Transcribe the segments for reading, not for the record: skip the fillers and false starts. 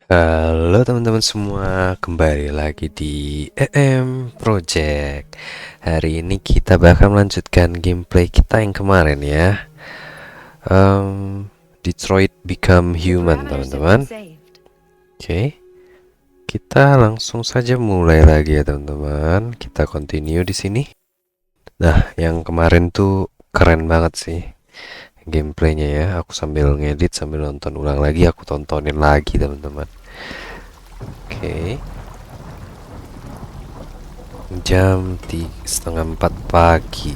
Halo teman-teman semua, kembali lagi di EM Project. Hari ini kita bakal melanjutkan gameplay kita yang kemarin ya. Detroit Become Human, teman-teman. Oke, kita langsung saja mulai lagi ya teman-teman. Kita continue di sini. Nah, yang kemarin tuh keren banget sih gameplaynya ya. Aku sambil ngedit, sambil nonton ulang lagi, aku tontonin lagi teman-teman. Oke. Jam 3:30 pagi.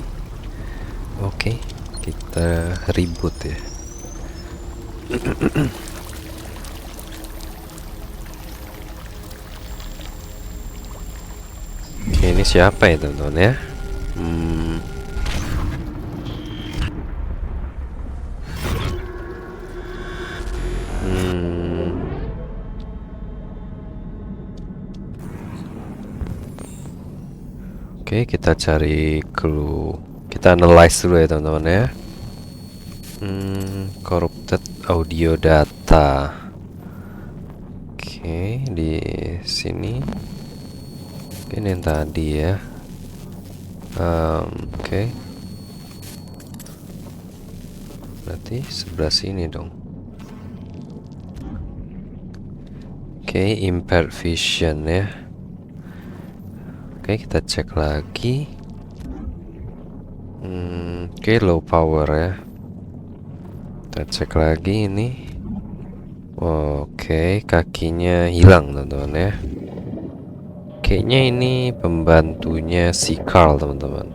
Oke, kita ribut ya. Oke, ini siapa ya teman-teman ya? Hmm, hmm, oke, kita cari clue. Kita analyze dulu ya teman-teman ya. Corrupted audio data. Oke, di sini. Ini yang tadi ya. Oke. Berarti sebelah sini dong. Oke, impaired vision ya. Oke, kita cek lagi. Oke, low power ya. Kita cek lagi ini. Oke, kakinya hilang teman-teman ya. Kayaknya ini pembantunya si Carl teman-teman.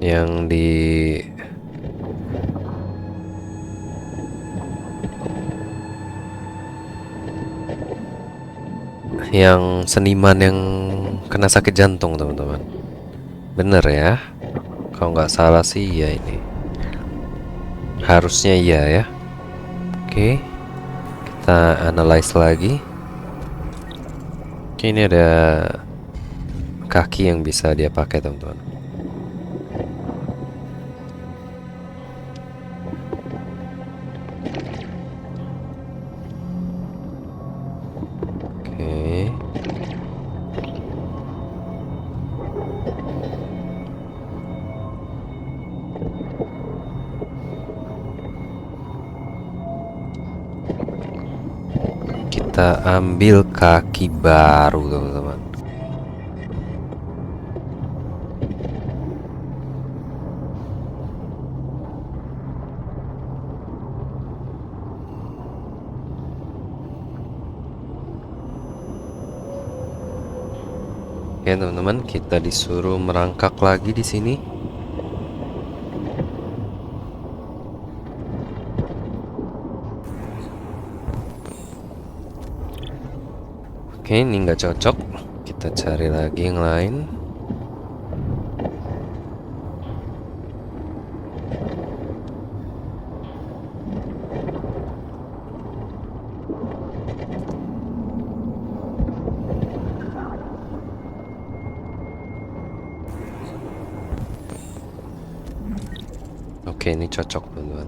Yang di seniman yang kena sakit jantung teman-teman. Bener ya? Kalau nggak salah sih ya ini. Harusnya iya ya. Oke, kita analyze lagi. Oke, ini ada kaki yang bisa dia pakai teman-teman. Oke. Kita ambil kaki baru teman-teman. Oke teman-teman, kita disuruh merangkak lagi di sini. Oke, ini nggak cocok. Kita cari lagi yang lain. Oke, ini cocok teman-teman.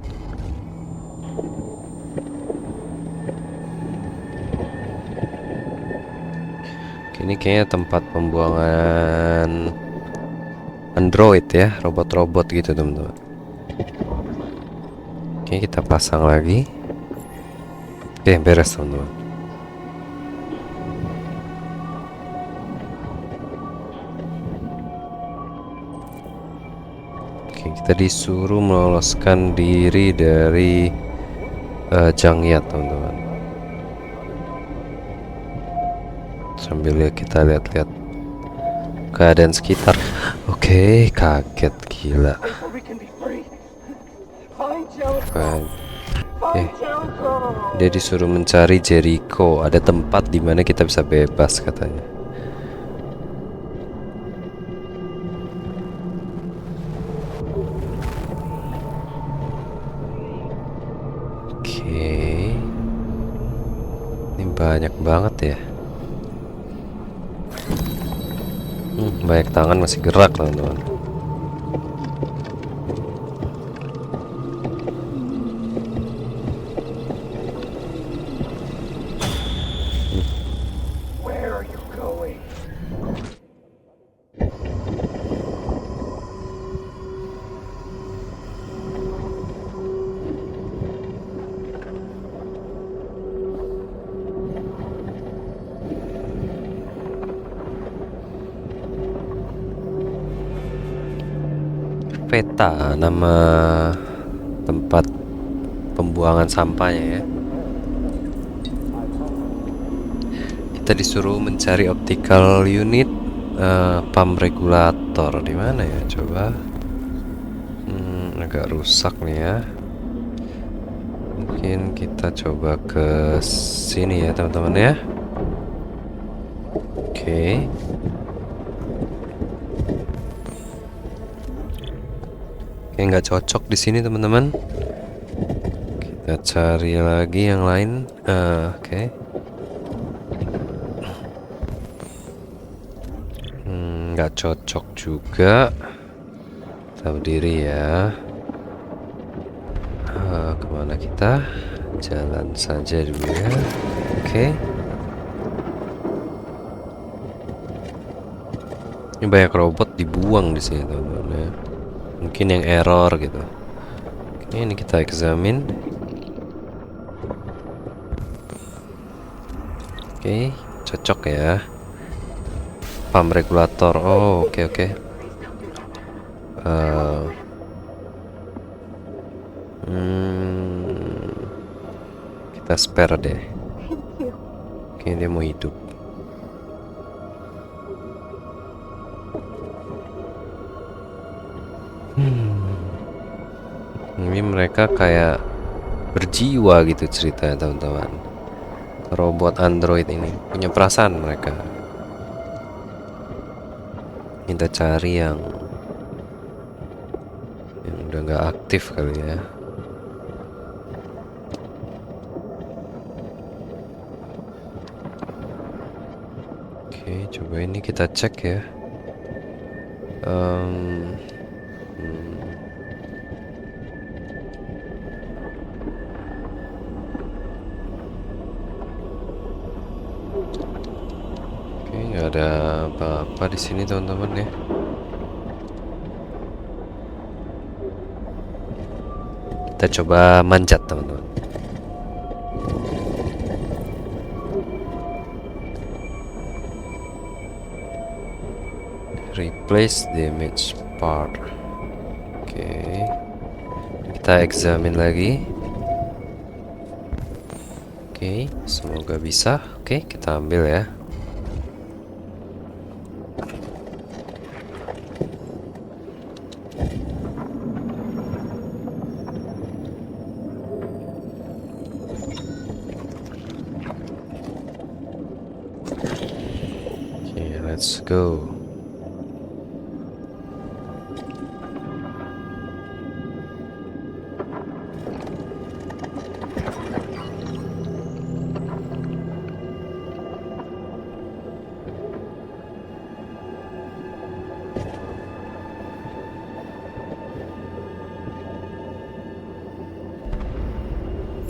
Oke, ini kayaknya tempat pembuangan android ya, robot-robot gitu teman-teman. Oke, kita pasang lagi. Oke, beres teman-teman. Oke, kita disuruh meloloskan diri dari Jangyat teman-teman. Sambil kita lihat-lihat keadaan sekitar. Oke, kaget gila. Dia disuruh mencari Jericho. Ada tempat di mana kita bisa bebas katanya. Oke, ini banyak banget ya. Banyak tangan masih gerak teman-teman. peta nama tempat pembuangan sampahnya ya. Kita disuruh mencari optical unit, pump regulator di mana ya? Coba. Agak rusak nih ya. Mungkin kita coba ke sini ya teman-teman ya. Oke. Oke, nggak cocok di sini teman-teman. Kita cari lagi yang lain. Oke. Nggak cocok juga. Tahu diri ya. Kemana kita? Jalan saja dulu ya. Oke. Ini banyak robot dibuang di sini teman-teman ya. Mungkin yang error gitu. Oke, ini kita examine. Oke, cocok ya. Pump regulator. Oh, oke. Kita spare deh. Oke, dia mau hidup. Ini mereka kayak berjiwa gitu ceritanya teman-teman. Robot android ini punya perasaan mereka. Kita cari yang udah nggak aktif kali ya. Oke, coba ini kita cek ya. Oke, nggak ada apa-apa di sini teman-teman ya. Kita coba manjat teman-teman. Replace damage part. Oke. Kita examine lagi. Oke, semoga bisa. Oke, kita ambil ya. Oke, let's go.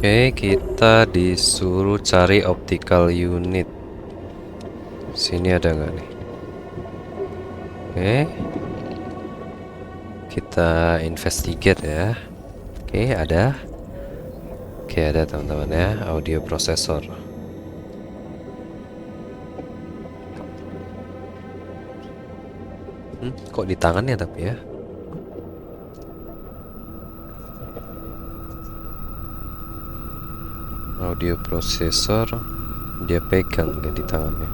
Oke, kita disuruh cari optical unit. Sini ada nggak nih? Oke, kita investigate ya. Oke, ada. Oke, ada teman-teman ya, audio processor. Kok di tangannya tapi ya? Audio processor dia pegang dia di tangannya.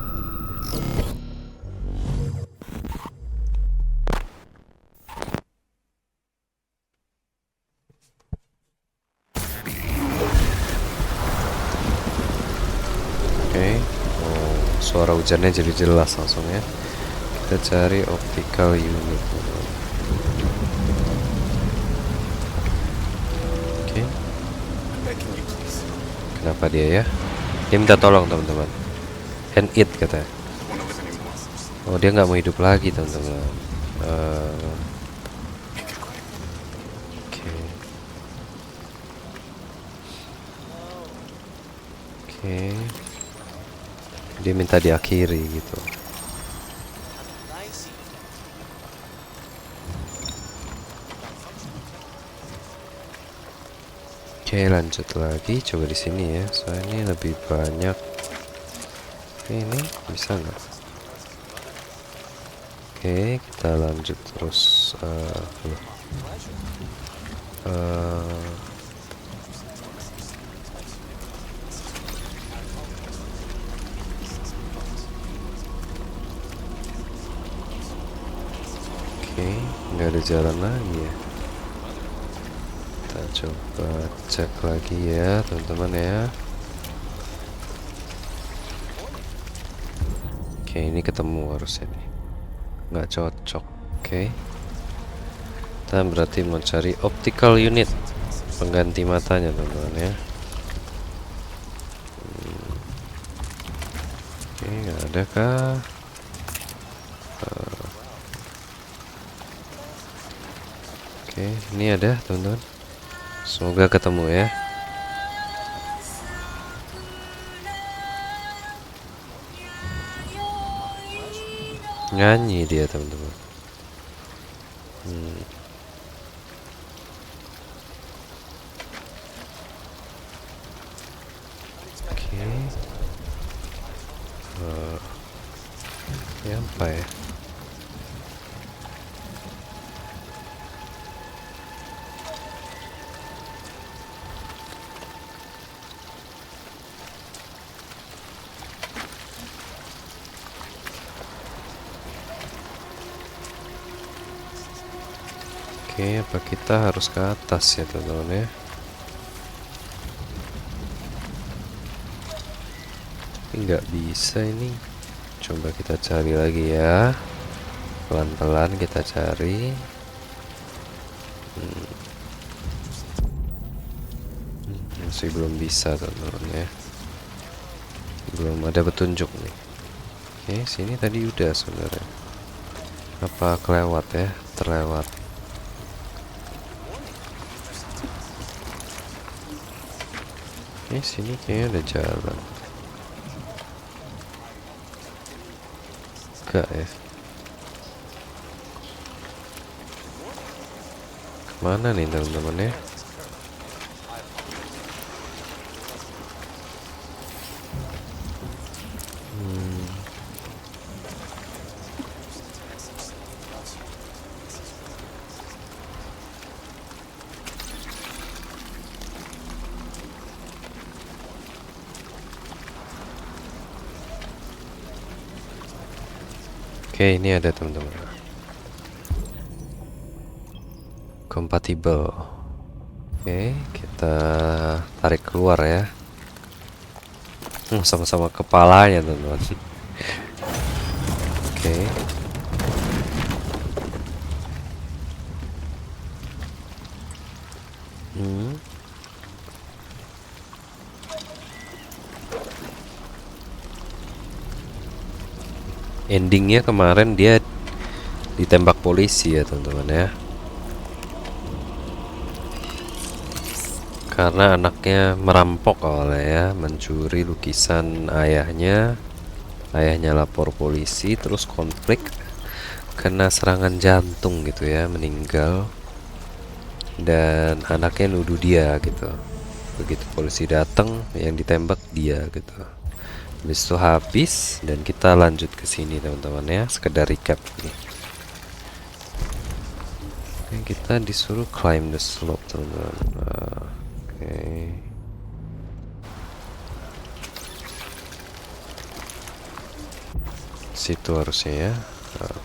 Oke, suara hujannya jadi jelas langsung ya. Kita cari optical unit. Oke. Kenapa dia ya? Dia minta tolong teman-teman. And it katanya. Oh, dia nggak mau hidup lagi teman-teman. Oke. Dia minta diakhiri gitu. Oke, lanjut lagi. Coba di sini ya. Soalnya ini lebih banyak. Oke, ini bisa nggak? Oke, kita lanjut terus. Oke, nggak ada jalan lagi ya. Kita coba cek lagi ya teman-teman ya. Oke, ini ketemu harusnya nih. Nggak cocok. Oke, kita berarti mau cari optical unit, pengganti matanya teman-teman ya. Oke, nggak ada kah? Oke, ini ada teman-teman. Semoga ketemu ya. Nyanyi dia teman-teman. Oke. Ya apa ya? Oke, apa kita harus ke atas ya teman-teman ya? Tapi nggak bisa ini. Coba kita cari lagi ya. Pelan-pelan kita cari. Masih belum bisa teman-teman ya. Belum ada petunjuk nih. Oke, sini tadi udah sebenarnya. Apa kelewat ya? Terlewat. Oke, sini kayaknya ada jalan. Enggak ya? Kemana nih teman-teman ya? Oke, ini ada teman-teman. Compatible. Oke, kita tarik keluar ya. Sama-sama kepalanya teman-teman. Oke. Endingnya kemarin dia ditembak polisi ya teman-teman ya. Karena anaknya merampok awalnya ya, mencuri lukisan ayahnya. Ayahnya lapor polisi, terus konflik, kena serangan jantung gitu ya, meninggal. Dan anaknya nuduh dia gitu. Begitu polisi datang, yang ditembak dia gitu. Habis itu habis, dan kita lanjut ke sini teman-teman ya, sekedar recap nih. Oke, kita disuruh climb the slope teman-teman. Oke. Situ harusnya ya. Oke.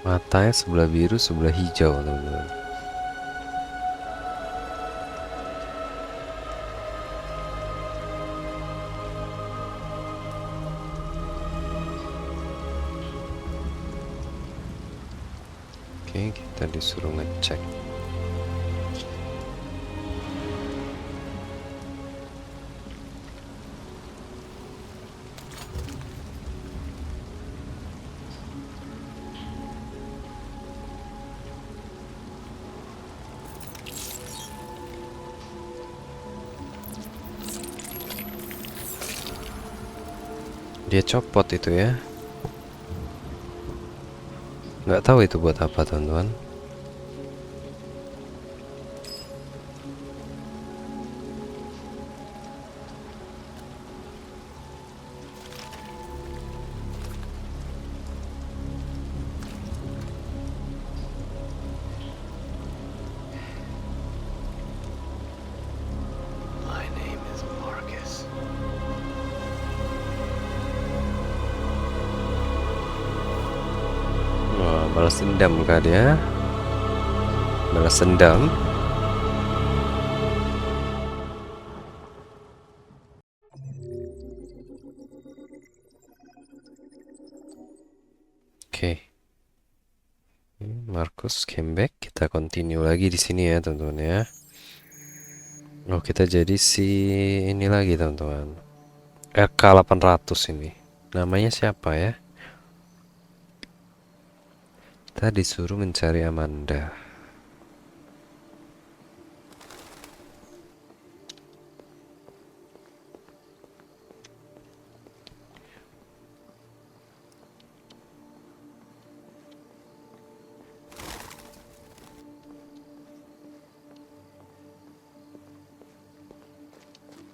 Matanya sebelah biru, sebelah hijau teman-teman. Oke, kita disuruh ngecek. Dia copot itu ya. Nggak tahu itu buat apa, teman-teman. My name is Marcus. Wah, balas dendam kah dia? Balas dendam. Oke. Marcus came back. Kita continue lagi di sini ya, teman-teman ya. Oh, kita jadi si ini lagi, teman-teman. RK800 ini. Namanya siapa ya? Kita disuruh mencari Amanda.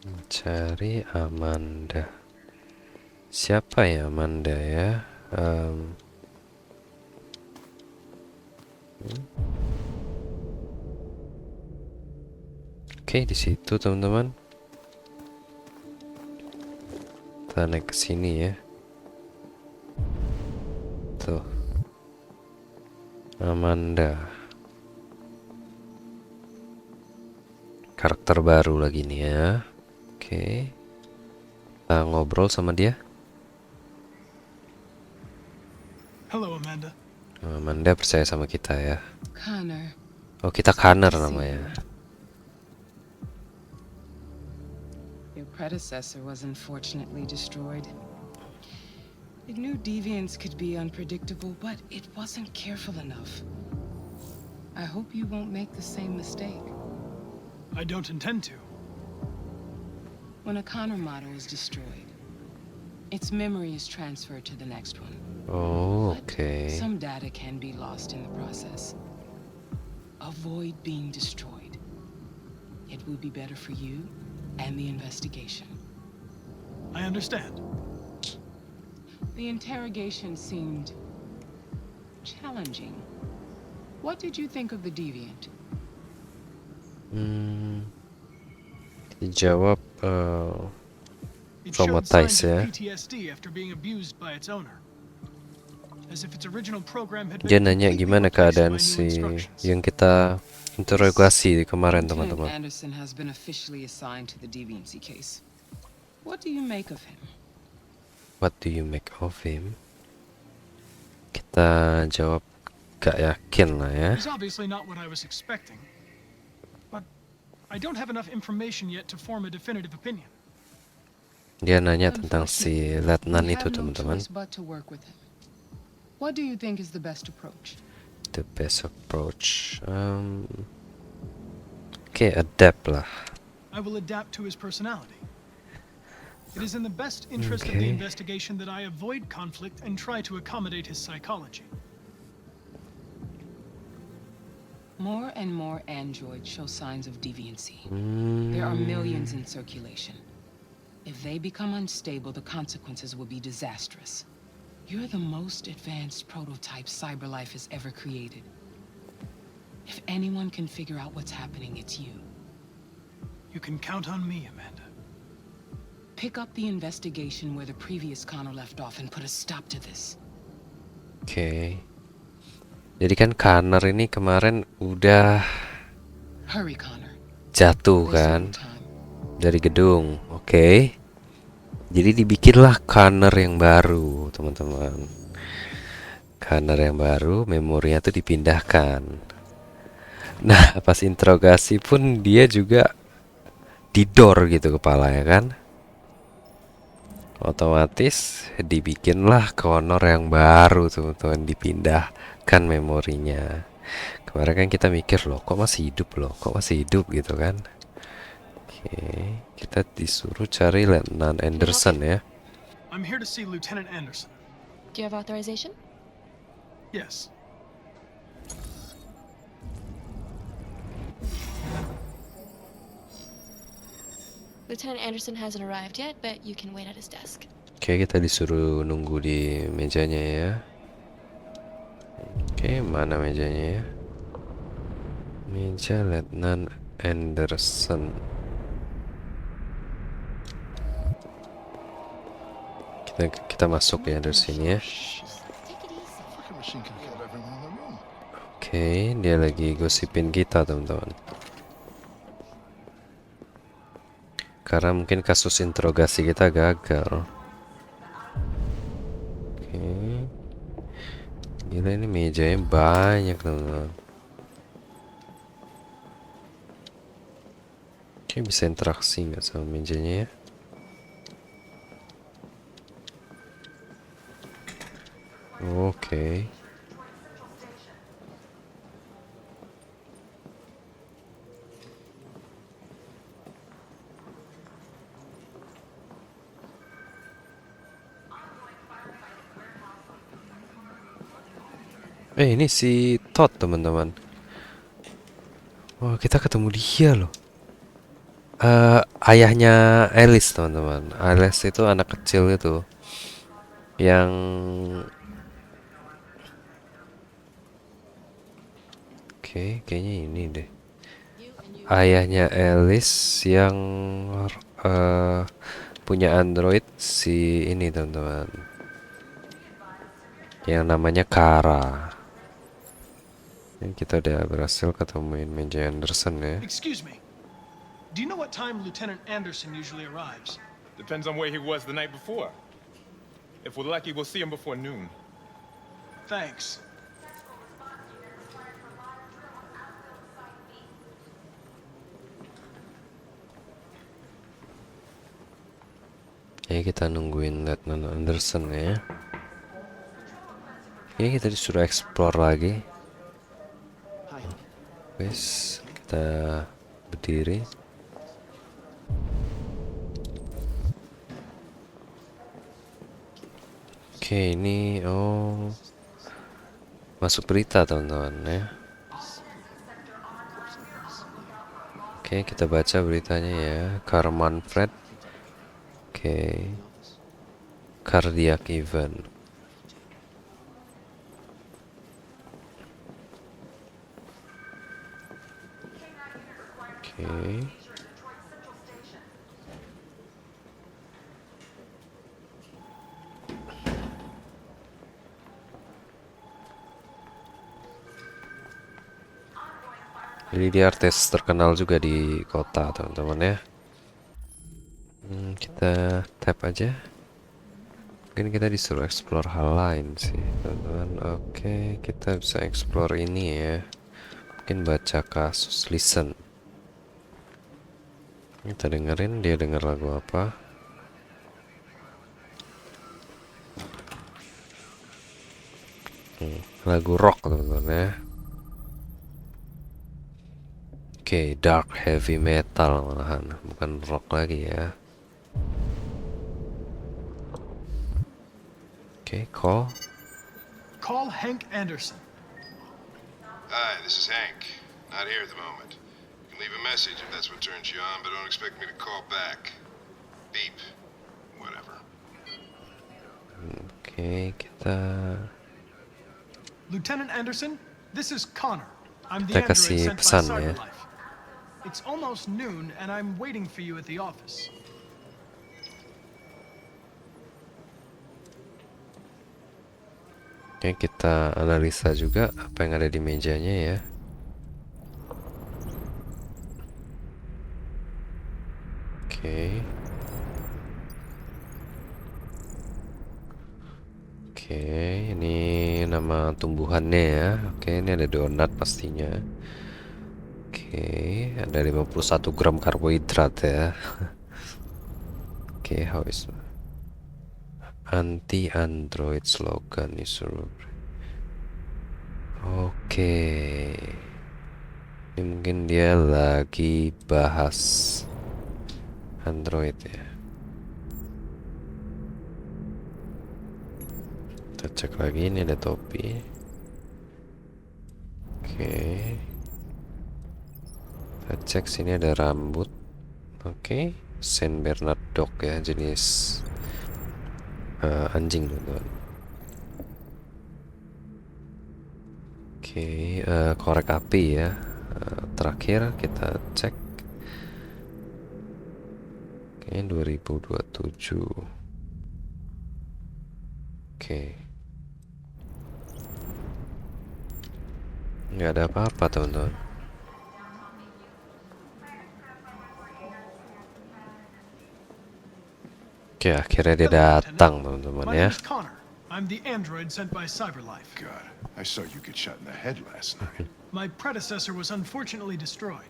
Mencari Amanda. Siapa ya Amanda ya? Oke, di situ teman-teman. Kita naik ke sini ya. Tuh. Amanda. Karakter baru lagi nih ya. Oke. Kita ngobrol sama dia. Hello, Amanda. Amanda percaya sama kita ya. Connor. Oh, kita Connor namanya. Your predecessor was unfortunately destroyed. It knew deviants could be unpredictable, but it wasn't careful enough. I hope you won't make the same mistake. I don't intend to. When a Connor model is destroyed, its memory is transferred to the next one. Oh, But oke. some data can be lost in the process. Avoid being destroyed. It would be better for you and the investigation. I understand. The interrogation seemed challenging. What did you think of the deviant? Dijawab It showed traumatized signs of ya. PTSD after being abused by its owner. As if its original program had Dia been nanya completely gimana replaced keadaan by new si instructions. yang kita interogasi kemarin, Lieutenant teman-teman. Anderson has been officially assigned to the deviancy case. What do you make of him? What do you make of him? Kita jawab gak yakin lah ya. He's obviously not what I was expecting. But I don't have enough information yet to form a definitive opinion. Dia nanya tentang si Letnan We itu, have no teman-teman. choice but to work with him. What do you think is the best approach? The best approach. Oke, adapt lah. I will adapt to his personality. It is in the best interest of the Okay. investigation that I avoid conflict and try to accommodate his psychology. More and more androids show signs of deviancy. Hmm, There are millions in circulation. If they become unstable, the consequences will be disastrous. You're the most advanced prototype CyberLife has ever created. If anyone can figure out what's happening, it's you. You can count on me, Amanda. Pick up the investigation where the previous Connor left off and put a stop to this. Oke. Jadi kan Connor ini kemarin udah Hurry, Connor. jatuh There's kan little time. dari gedung. Oke. Jadi dibikinlah Connor yang baru, teman-teman. Hunter yang baru, memorinya tuh dipindahkan. Nah, pas interogasi pun dia juga didor gitu kepala ya kan. Otomatis dibikinlah Connor yang baru teman-teman, dipindahkan memorinya. Kemarin kan kita mikir loh kok masih hidup gitu kan. Oke, kita disuruh cari Letnan Anderson ya. I'm here to see Lieutenant Anderson. Do you have authorization? Yes. Lieutenant Anderson hasn't arrived yet, but you can wait at his desk. Oke, kita disuruh nunggu di mejanya ya. Oke, mana mejanya ya? Meja Letnan Anderson. Kita masuk ya dari sini ya. Oke, dia lagi gosipin kita teman-teman. Karena mungkin kasus interogasi kita gagal. Oke. Gila ini mejanya banyak teman-teman. Oke, bisa interaksi nggak sama mejanya ya? Oke. Ini si Todd teman-teman. Wah, kita ketemu dia loh. Ayahnya Alice teman-teman. Alice itu anak kecil itu yang kayaknya ini deh. Ayahnya Alice yang punya android si ini teman-teman. Yang namanya Kara. Ini kita udah berhasil ketemuin meja Anderson ya. Excuse me. Do you know what time Lieutenant Anderson usually arrives? Depends on where he was the night before. If we're lucky, we'll see him before noon. Thanks. Ya kita nungguin Letnan Anderson ya. Ini kita disuruh explore lagi. Guys, kita berdiri. Oke, ini masuk berita teman-teman ya. Oke, kita baca beritanya ya. Carman Fred. Oke. Cardiac event. Oke. Jadi dia artis terkenal juga di kota teman-teman ya. Kita tap aja. Mungkin kita disuruh explore hal lain sih teman-teman. Oke, kita bisa explore ini ya. Mungkin baca kasus listen. Kita dengerin dia denger lagu apa. Lagu rock teman-teman ya. Oke, dark heavy metal malahan, bukan rock lagi ya. Oke, call. Call Hank Anderson. Hi, this is Hank. Not here at the moment. You can leave a message if that's what turns you on, but don't expect me to call back. Beep. Whatever. Oke, kita Lieutenant Anderson, this is Connor. I'm the Kita android kasih sent by pesan ya. CyberLife. It's almost noon, and I'm waiting for you at the office. Oke, kita analisa juga apa yang ada di mejanya ya. Oke. Oke, ini nama tumbuhannya ya. Oke, ini ada donat pastinya. Oke, ada 51 gram karbohidrat ya. Oke, how is anti-android slogan isu. Oke, ini mungkin dia lagi bahas Android ya. Kita cek lagi, ini ada topi. Oke, kita cek sini ada rambut. Oke, Saint Bernard Dog ya, jenis anjing teman-teman. Oke, korek api ya. Terakhir kita cek. Kayaknya 2027. Oke. Nggak ada apa-apa teman-teman. Oke, akhirnya dia datang teman-teman My ya. name is Connor. I'm the android sent by CyberLife. God, I saw you get shot in the head last night. My predecessor was unfortunately destroyed,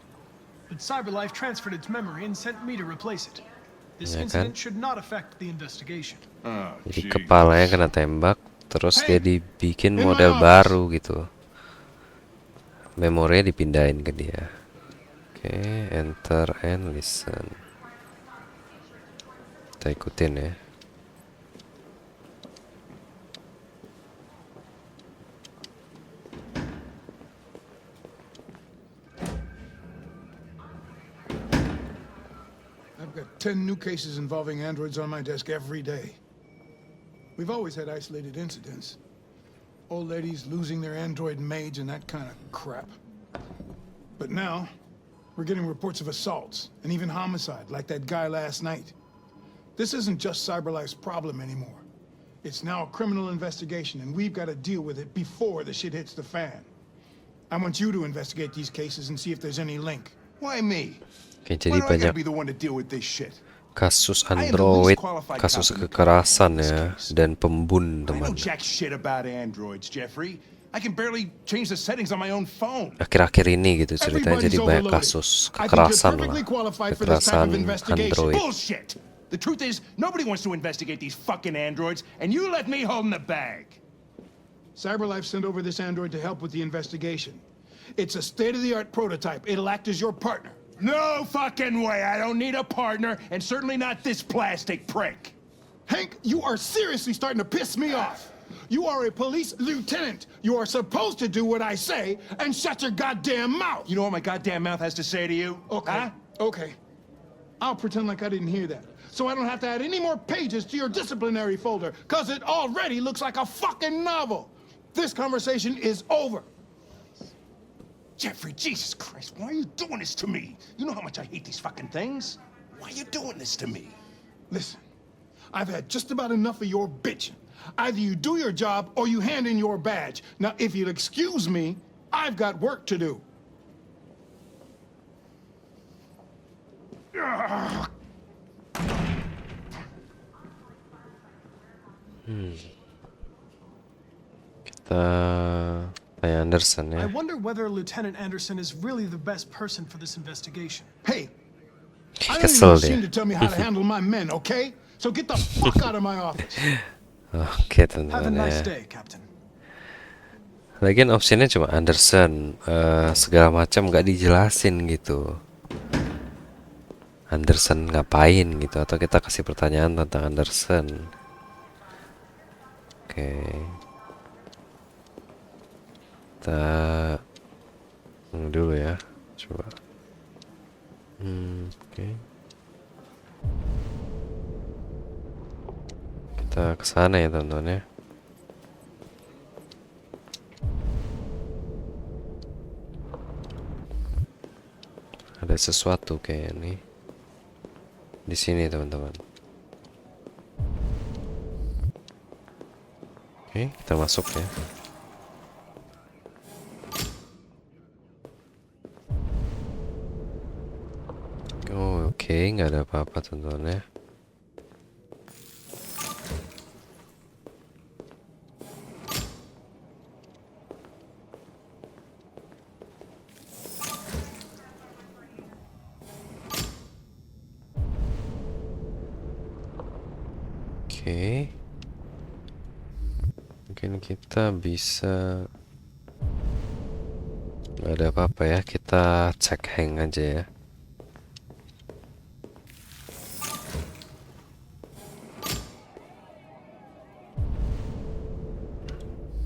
but CyberLife transferred its memory and sent me to replace it. This Ya kan? incident should not affect the investigation. Oh, Jadi jeez. kepalanya kena tembak, terus dia dibikin model baru gitu. Memorinya dipindahin ke dia. Oke, enter and listen. Kita ikutin ya. I've got 10 new cases involving androids on my desk every day. We've always had isolated incidents. Old ladies losing their android maids and that kind of crap. But now, we're getting reports of assaults and even homicide, like that guy last night. This isn't just CyberLife's problem anymore. It's now a criminal investigation, and we've got to deal with it before the shit hits the fan. I want you to investigate these cases and see if there's any link. Why me? Oke, Why jadi do I gotta banyak be the one to deal with this shit? kasus I am the android, least qualified kasus cop in the kekerasan country in ya, this case. dan pembun I know teman. jack shit about androids, Jeffrey. I can barely change the settings on my own phone. Akhir-akhir ini gitu ceritanya, Everybody's jadi banyak overloaded. kasus I think you're kekerasan lah, perfectly qualified for this type of kekerasan investigation. android. Bullshit! The truth is, nobody wants to investigate these fucking androids, and you let me hold in the bag. CyberLife sent over this android to help with the investigation. It's a state-of-the-art prototype. It'll act as your partner. No fucking way! I don't need a partner, and certainly not this plastic prick. Hank, you are seriously starting to piss me off. You are a police lieutenant. You are supposed to do what I say and shut your goddamn mouth. You know what my goddamn mouth has to say to you? Okay. Huh? Okay. I'll pretend like I didn't hear that. So I don't have to add any more pages to your disciplinary folder, because it already looks like a fucking novel. This conversation is over. Jeffrey, Jesus Christ, why are you doing this to me? You know how much I hate these fucking things. Why are you doing this to me? Listen, I've had just about enough of your bitching. Either you do your job or you hand in your badge. Now, if you'll excuse me, I've got work to do. Kita tanya Anderson I ya. wonder whether Lieutenant Anderson is really the best person for this investigation. Hey, I don't Kesel need a machine dia. to tell me how to handle my men, okay? So get the fuck out of my office. Oke Have a teman-teman nice ya. day, Captain. Lagian optionnya cuma Anderson, segala macam nggak dijelasin gitu. Anderson ngapain gitu, atau kita kasih pertanyaan tentang Anderson. Oke. Kita ini dulu ya, coba. Oke. Kita ke sana ya teman-teman ya. Ada sesuatu kayak ini di sini teman-teman. Oke, kita masuk ya. Oh, oke, nggak ada apa-apa teman-teman ya. Oke. Mungkin kita bisa... Nggak ada apa-apa ya, kita cek hang aja ya.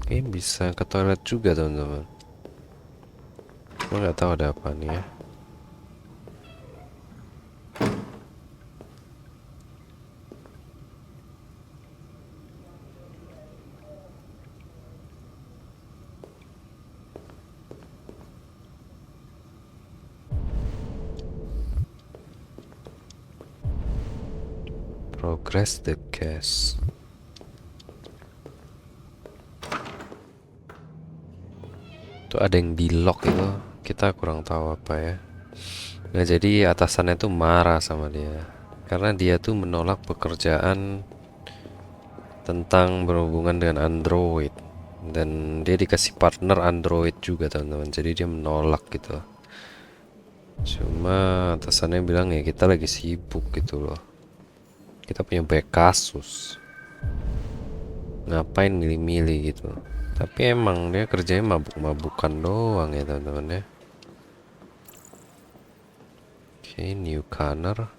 Oke, bisa ke toilet juga teman-teman. Cuma nggak tahu ada apa nih ya. Progress the case. Tuh ada yang di lock itu, kita kurang tahu apa ya. Nah, jadi atasannya tuh marah sama dia karena dia tuh menolak pekerjaan tentang berhubungan dengan android, dan dia dikasih partner android juga teman-teman, jadi dia menolak gitu. Cuma atasannya bilang ya kita lagi sibuk gitu loh, kita punya banyak kasus, ngapain milih-milih gitu. Tapi emang dia kerjanya mabuk-mabukan doang ya teman-teman ya. Oke, new corner.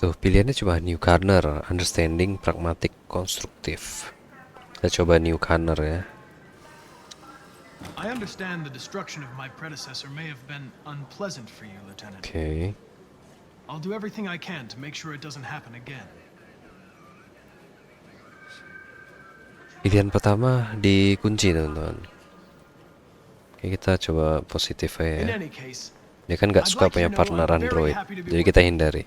Tuh pilihannya coba new corner, understanding, pragmatic, konstruktif. Kita coba new corner ya. I understand the destruction of my predecessor may have been unpleasant for you, Lieutenant. Oke. I'll do everything I can to make sure it doesn't happen again. Pilihan pertama dikunci teman-teman. Oke, kita coba positif aja In ya. any case, Dia kan nggak I'd suka like punya you to know partner I'm very android, happy to be jadi with kita you. hindari.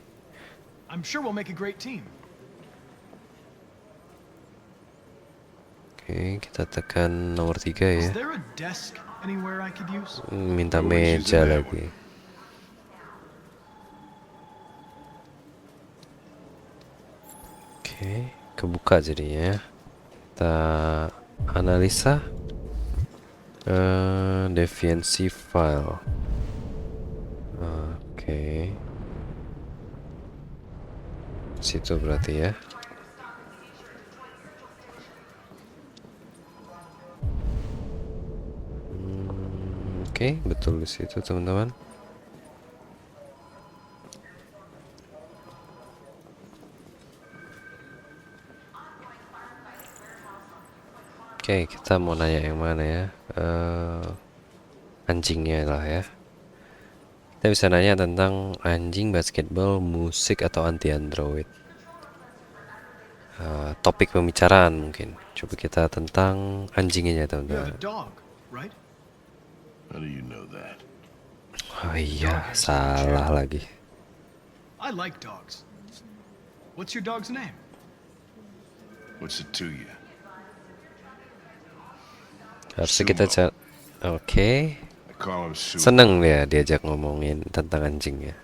I'm sure we'll make a great team. Oke, kita tekan nomor 3 ya. Is there a desk anywhere I could use? Minta Always use meja that lagi. Oke, kebuka jadinya. Kita analisa deviancy file. Oke. Situ berarti ya. Oke, betul di situ teman-teman. Oke, kita mau nanya yang mana ya? Anjingnya lah ya. Kita bisa nanya tentang anjing, basketball, musik, atau anti android. Topik pembicaraan mungkin. Coba kita tentang anjingnya You have teman-teman. a dog, right? How do you know that? Oh iya, salah lagi. I like dogs. What's your dog's name? What's it to you? Harusnya kita cari. Oke, I call him Sue. seneng dia diajak ngomongin tentang anjingnya.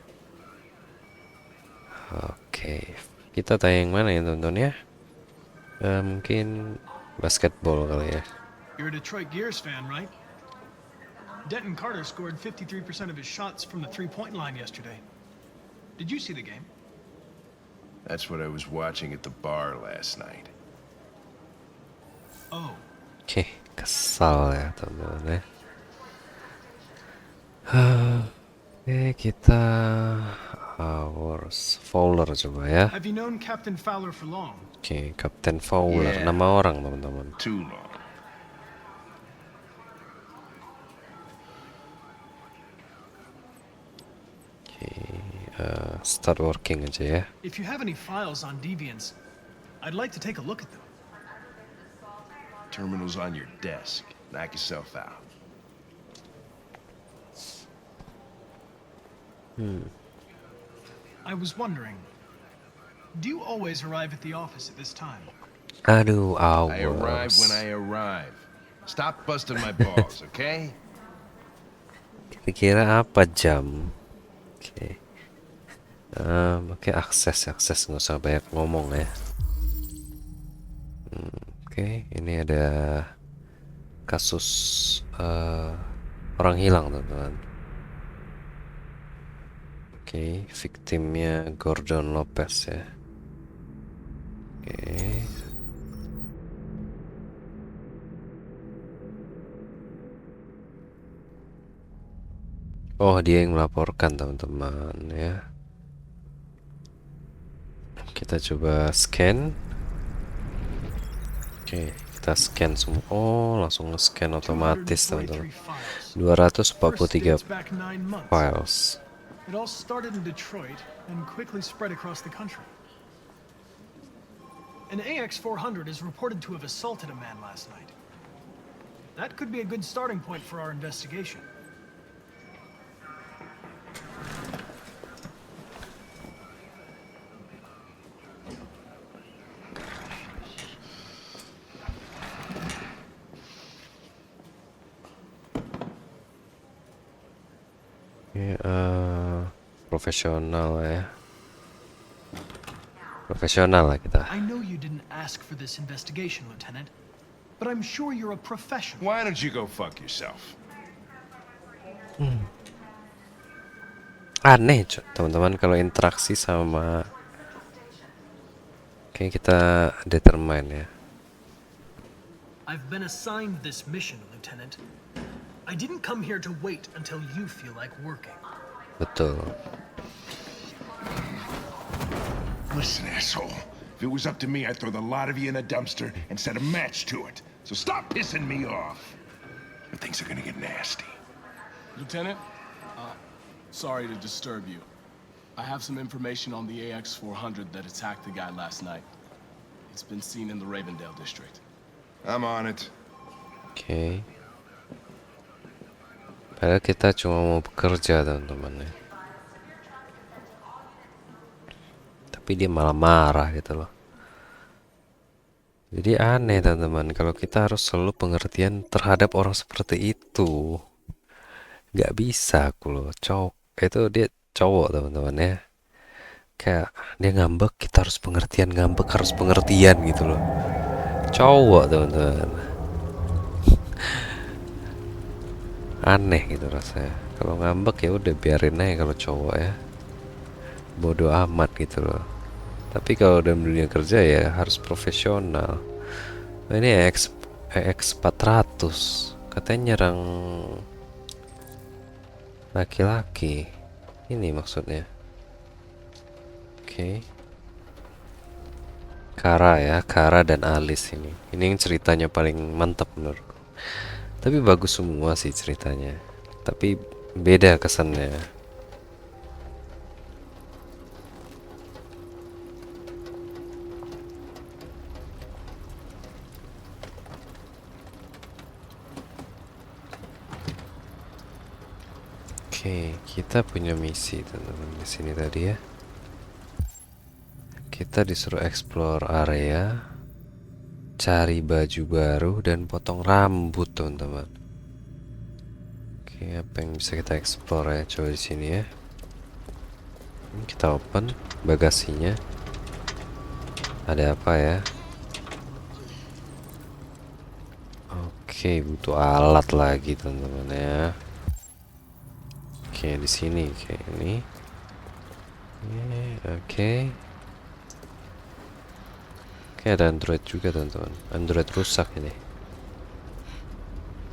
Oke, kita tanya yang mana ya teman-teman ya? Mungkin basketball kali ya. You're a Detroit Gears fan, right? Denton Carter scored 53% of his shots from the three-point line yesterday. Did you see the game? That's what I was watching at the bar last night. Oh, Oke, kesal ya teman-teman ya. Oke, kita hours Fowler coba ya. have you known Captain Fowler for long? Oke, Kapten Fowler, Yeah. nama orang teman-teman. Too long. Oke, start working aja ya. If you have any files on deviants, I'd like to take a look at them. Terminal's on your desk. Knock yourself out. I was wondering, do you always arrive at the office at this time? Aduh, I arrive hours. when I arrive. Stop busting my balls, okay? Kira-kira apa jam? Oke. Oke, akses nggak usah banyak ngomong ya. Oke, ini ada kasus orang hilang teman-teman. Oke, victimnya Gordon Lopez ya. Oke. Oh, dia yang melaporkan teman-teman ya. Kita coba scan. Oke, kita scan semua. Oh, langsung nge-scan otomatis teman-teman. 243 files. First 243 dates back 9 months. files. It all started in Detroit and quickly spread across the country. An AX-400 is reported to have assaulted a man last night. That could be a good starting point for our investigation. Ini profesional ya. Profesional lah kita. I know you didn't ask for this investigation, Lieutenant, but I'm sure you're a professional. Why don't you go fuck yourself? Aneh teman-teman kalau interaksi sama. Oke, kita determine ya. I've been assigned this mission, Lieutenant. I didn't come here to wait until you feel like working. Betul. Listen, asshole. If it was up to me, I'd throw the lot of you in a dumpster and set a match to it. So stop pissing me off. Or things are gonna get nasty. Lieutenant, sorry to disturb you. I have some information on the AX-400 that attacked the guy last night. It's been seen in the Ravendale district. I'm on it. Oke. Padahal kita cuma mau bekerja teman-teman ya. Tapi dia malah marah gitu loh. Jadi aneh teman-teman, kalau kita harus selalu pengertian terhadap orang seperti itu. Gak bisa aku loh, itu dia cowok teman-teman ya. Kayak dia ngambek, kita harus pengertian, ngambek harus pengertian gitu loh. Cowok teman-teman. Aneh gitu rasanya. Kalau ngambek ya udah biarin aja kalau cowok ya. Bodoh amat gitu loh. Tapi kalau dalam dunia kerja ya harus profesional. Nah, ini EX400 katanya nyerang laki-laki. Ini maksudnya. Oke. Kara ya, Kara dan Alice ini. Ini yang ceritanya paling mantap menurutku. Tapi bagus semua sih ceritanya. Tapi beda kesannya. Oke, kita punya misi teman-teman di sini tadi ya. Kita disuruh explore area, cari baju baru dan potong rambut teman-teman. Oke, apa yang bisa kita explore ya? Coba di sini ya. Ini kita open bagasinya. Ada apa ya? Oke, butuh alat lagi teman-teman ya. Oke, di sini kayak ini. Oke. Oke, ada Android juga teman-teman. Android rusak ini.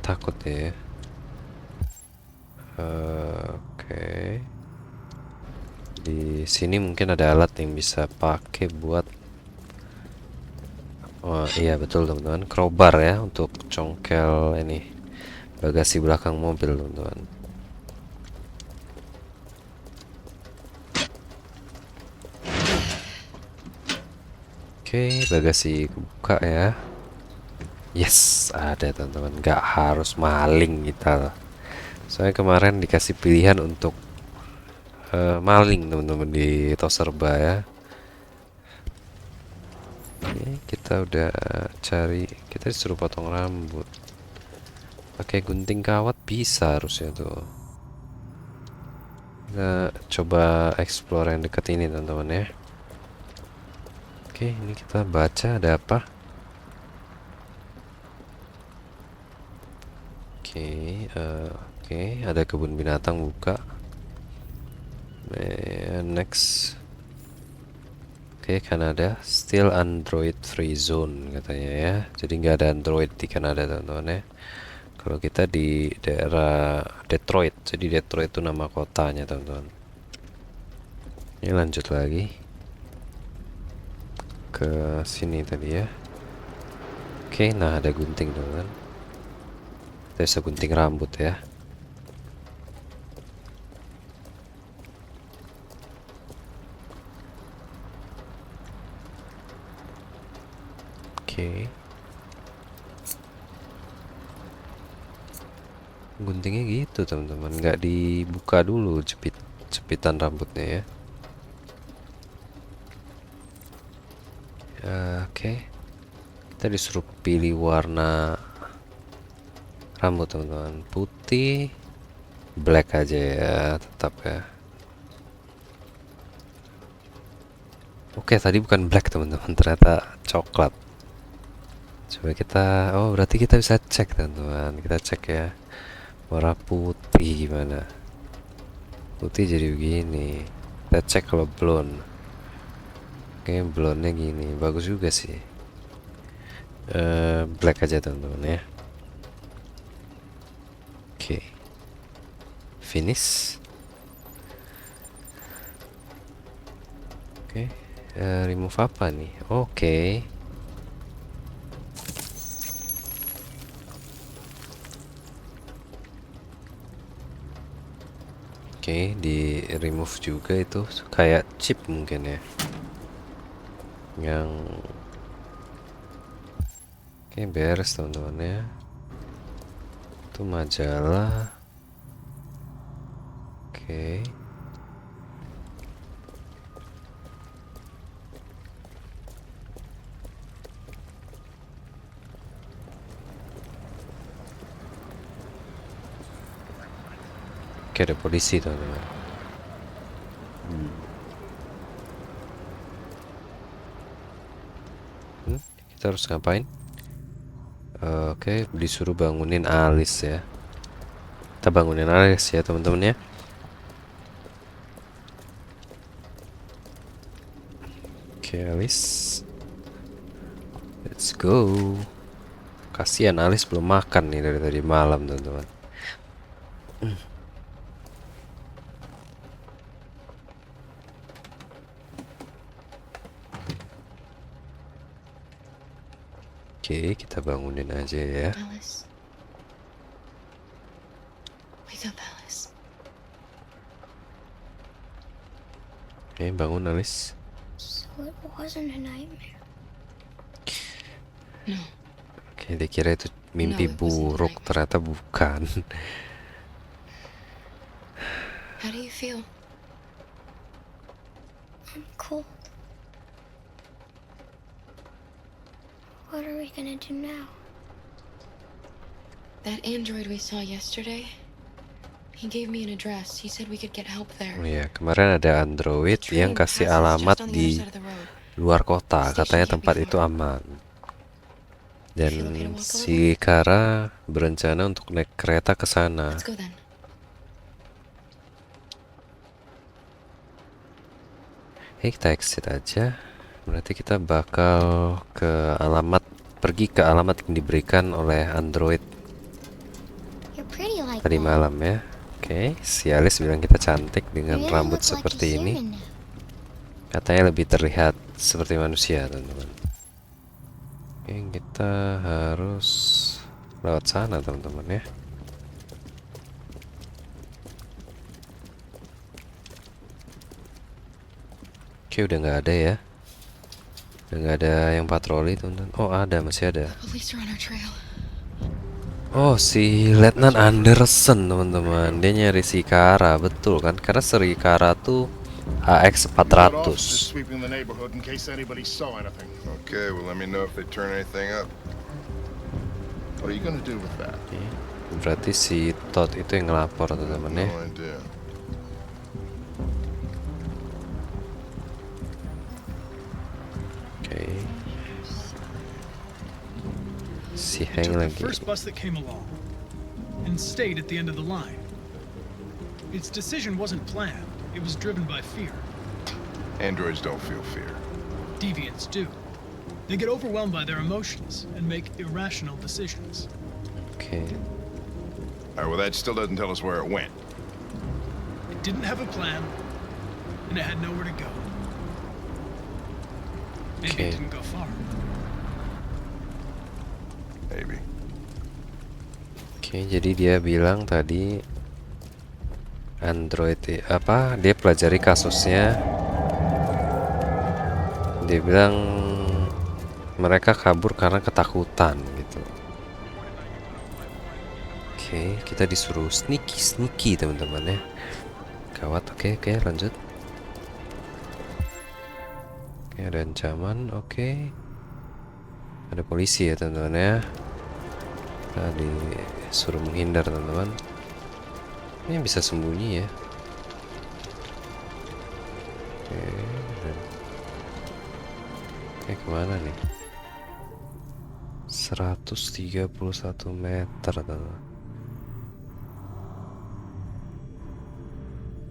Takut ya. Oke. Di sini mungkin ada alat yang bisa pakai buat. Oh iya betul teman-teman. Crowbar ya untuk congkel ini bagasi belakang mobil teman-teman. Oke, bagasi kebuka ya. Yes, ada teman-teman. Gak harus maling kita. Soalnya kemarin dikasih pilihan untuk maling teman-teman di Toserba ya. Oke, kita udah cari. Kita disuruh potong rambut. Pakai gunting kawat bisa harusnya tuh. Kita coba explore yang dekat ini teman-teman ya. Oke, ini kita baca ada apa? Oke, ada kebun binatang buka. Next. Oke, Kanada still Android free zone katanya ya. Jadi nggak ada Android di Kanada teman-teman ya. Kalau kita di daerah Detroit, jadi Detroit itu nama kotanya teman-teman. Ini lanjut lagi ke sini tadi ya. Oke, nah ada gunting teman-teman. Kita bisa gunting rambut ya. Oke. Guntingnya gitu teman-teman, nggak dibuka dulu jepitan rambutnya ya. Oke. Kita disuruh pilih warna rambut teman-teman, putih, black aja ya, tetap ya. Oke, tadi bukan black teman-teman, ternyata coklat. Coba kita, oh berarti kita bisa cek teman-teman, kita cek ya. Warna putih gimana? Putih jadi begini. Kita cek kalau blonde. Oke, blonde-nya gini, bagus juga sih. Black aja teman-teman ya. Oke. Finish. Oke. Remove apa nih? Oke. Oke, di remove juga itu kayak chip mungkin ya. Yang oke, beres teman-teman ya. Itu majalah. Oke. Oke, ada polisi teman-teman. Kita harus ngapain? Oke, disuruh bangunin Alice ya. Kita bangunin Alice ya teman-teman ya. Oke, Alice, let's go. Kasihan Alice belum makan nih dari tadi malam teman-teman. Oke, kita bangunin aja ya. Alice. Wake up, Alice. Oke, bangun Alice. So it wasn't a nightmare. No. Oke, dia kira itu mimpi No, it wasn't buruk, like- ternyata bukan. How do you feel? I'm cold. What are we gonna do now? That android we saw yesterday, he gave me an address. He said we could get help there. Oh iya, kemarin ada android yang kasih alamat di luar kota, katanya tempat itu aman. Dan si Kara berencana untuk naik kereta ke sana. Let's go then. Kita exit aja. Berarti kita bakal pergi ke alamat yang diberikan oleh android You're pretty like tadi that. malam ya. Oke, si Alice bilang kita cantik dengan You really rambut look like a seperti ini. human now. Katanya lebih terlihat seperti manusia, teman-teman. Oke, kita harus lewat sana, teman-teman ya. Oke, udah nggak ada ya. Udah nggak ada yang patroli, teman-teman. Oh, ada, masih ada. Police are on our trail. Oh, si Letnan Anderson, teman-teman. Dia nyari si Kara, betul kan? Karena si Kara tuh AX400. Sweeping the neighborhood in case anybody saw anything. Okay, well, let me know if they turn anything up. What are you gonna do with that? Oke, berarti si Todd itu yang ngelapor, teman-teman ya. No idea. Oke. Si It Hank took the lagi. first bus that came along and stayed at the end of the line. Its decision wasn't planned. It was driven by fear. Androids don't feel fear. Deviants do. They get overwhelmed by their emotions and make irrational decisions. Oke. All right, well, that still doesn't tell us where it went. It didn't have a plan, and it had nowhere to go. Maybe Okay. it didn't go far. Maybe. Oke, jadi dia bilang tadi Android apa? Dia pelajari kasusnya. Dia bilang mereka kabur karena ketakutan gitu. Oke, kita disuruh sneaky teman-teman ya. Gawat. Oke, lanjut. Oke, ada ancaman. Oke. Ada polisi ya teman-teman ya. Kita disuruh menghindar teman-teman. Ini bisa sembunyi ya. Oke, kemana nih? 131 meter teman-teman.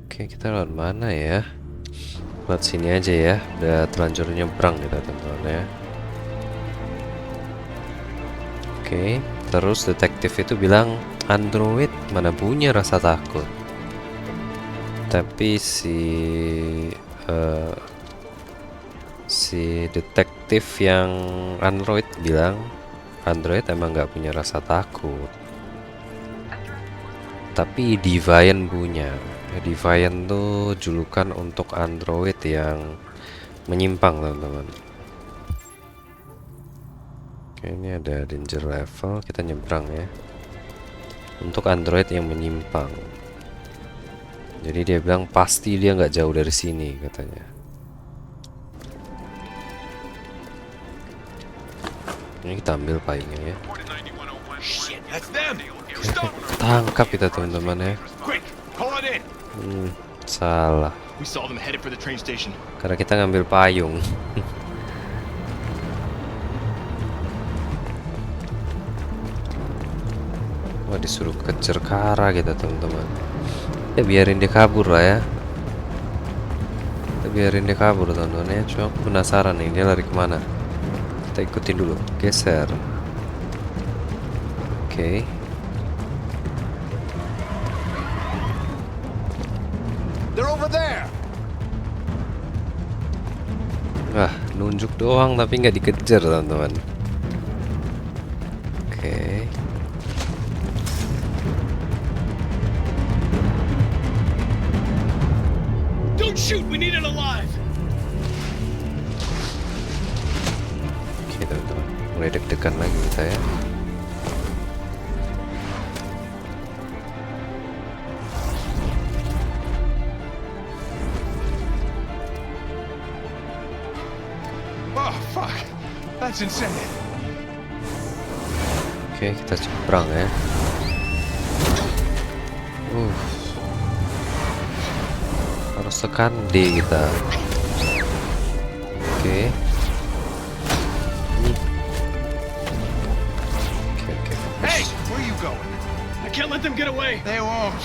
Oke, kita lewat mana ya? Lewat sini aja ya. Udah terlanjur nyebrang kita teman-teman ya. Oke, terus detektif itu bilang android mana punya rasa takut. Tapi si detektif yang android bilang android emang nggak punya rasa takut. Tapi Deviant punya. Deviant tuh julukan untuk android yang menyimpang teman-teman. Oke, ini ada danger level, kita nyebrang ya. Untuk android yang menyimpang. Jadi dia bilang pasti dia nggak jauh dari sini katanya. Ini kita ambil payungnya ya. Tangkap kita teman-teman ya. Salah. Karena kita ngambil payung. Wah, disuruh kejar Kara kita teman-teman. Ya biarin dia kabur lah ya. Kita biarin dia kabur teman-teman ya. Cuma aku penasaran nih dia lari kemana. Kita ikutin dulu. Geser. Oke. They're over there. Wah, nunjuk doang tapi nggak dikejar teman-teman. Oke. Don't shoot, we need it alive. Oke teman-teman, mulai deg-degan lagi kita ya. Oh, fuck. That's insane. Oke, kita ceprang ya. Harus tekan D kita. Oke. Oke. Hey, where are you going? I can't let them get away. They won't.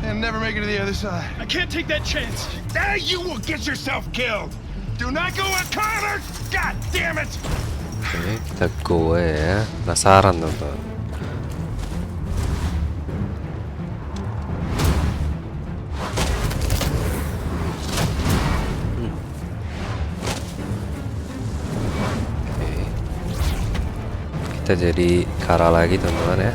They'll never make it to the other side. I can't take that chance. Now you will get yourself killed. Do not go with Connor. God damn it. Oke, kita go ya. Penasaran teman-teman. Kita jadi Kara lagi teman-teman ya.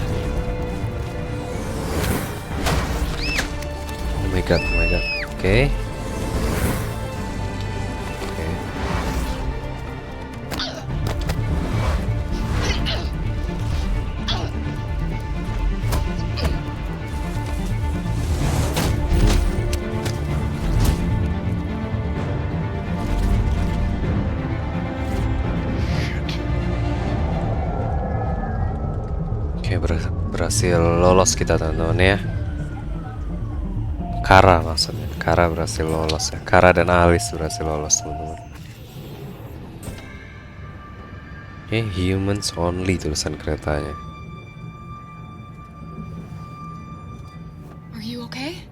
Oh my god. Oke. Berhasil lolos kita teman-teman ya. Kara maksudnya. Kara berhasil lolos ya. Kara dan Alice berhasil lolos teman-teman. Oke, humans only tulisan keretanya. Are you okay?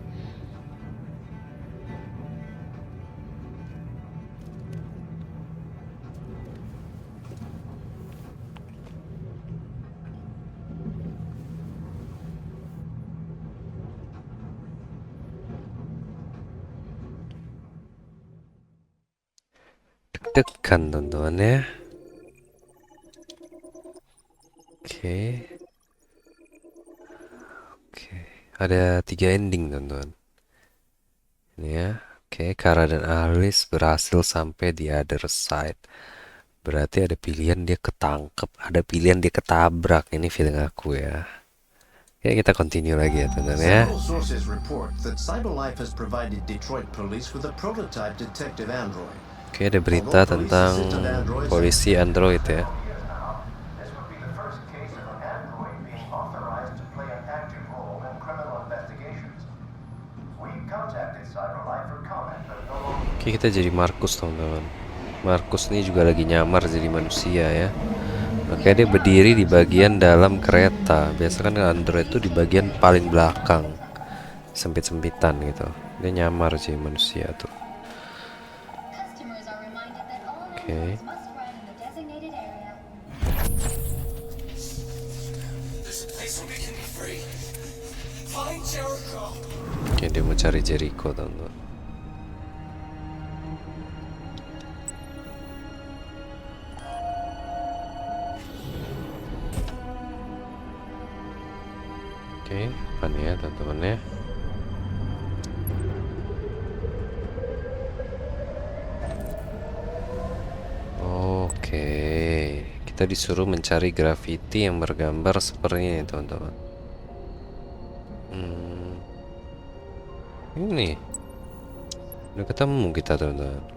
deg-degan teman-teman ya. Oke. Oke, ada 3 ending teman-teman. Ini ya. Oke, Kara dan Alice berhasil sampai di other side. Berarti ada pilihan dia ketangkep, ada pilihan dia ketabrak. Ini feeling aku ya. Oke, kita continue lagi ya teman-teman ya. Several sources report that CyberLife has provided Detroit police with a prototype detective android. Oke, ada berita tentang polisi android ya. Oke, kita jadi Markus teman-teman. Markus ini juga lagi nyamar jadi manusia ya. Makanya dia berdiri di bagian dalam kereta. Biasa kan android itu di bagian paling belakang, sempit-sempitan gitu. Dia nyamar jadi manusia tuh. Oke. Oke, dia mau cari Jericho teman-teman. Oke, apa nih ya teman-teman ya? Oke, kita disuruh mencari graffiti yang bergambar seperti ini teman-teman. Ini udah ketemu kita teman-teman.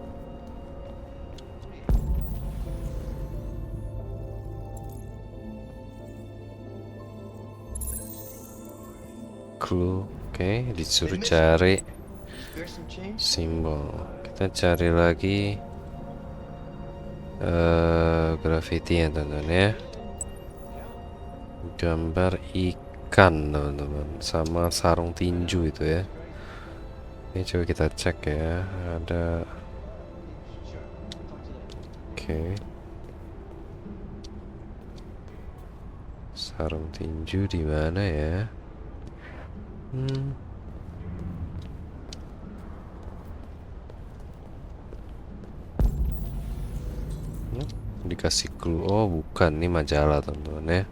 Clue. Oke, disuruh cari simbol. Kita cari lagi graffiti ya teman-teman ya. Gambar ikan teman-teman sama sarung tinju itu ya. Ini coba kita cek ya. Ada. Oke. Sarung tinju di mana ya? Dikasih clue. Oh bukan, ini majalah teman-teman ya.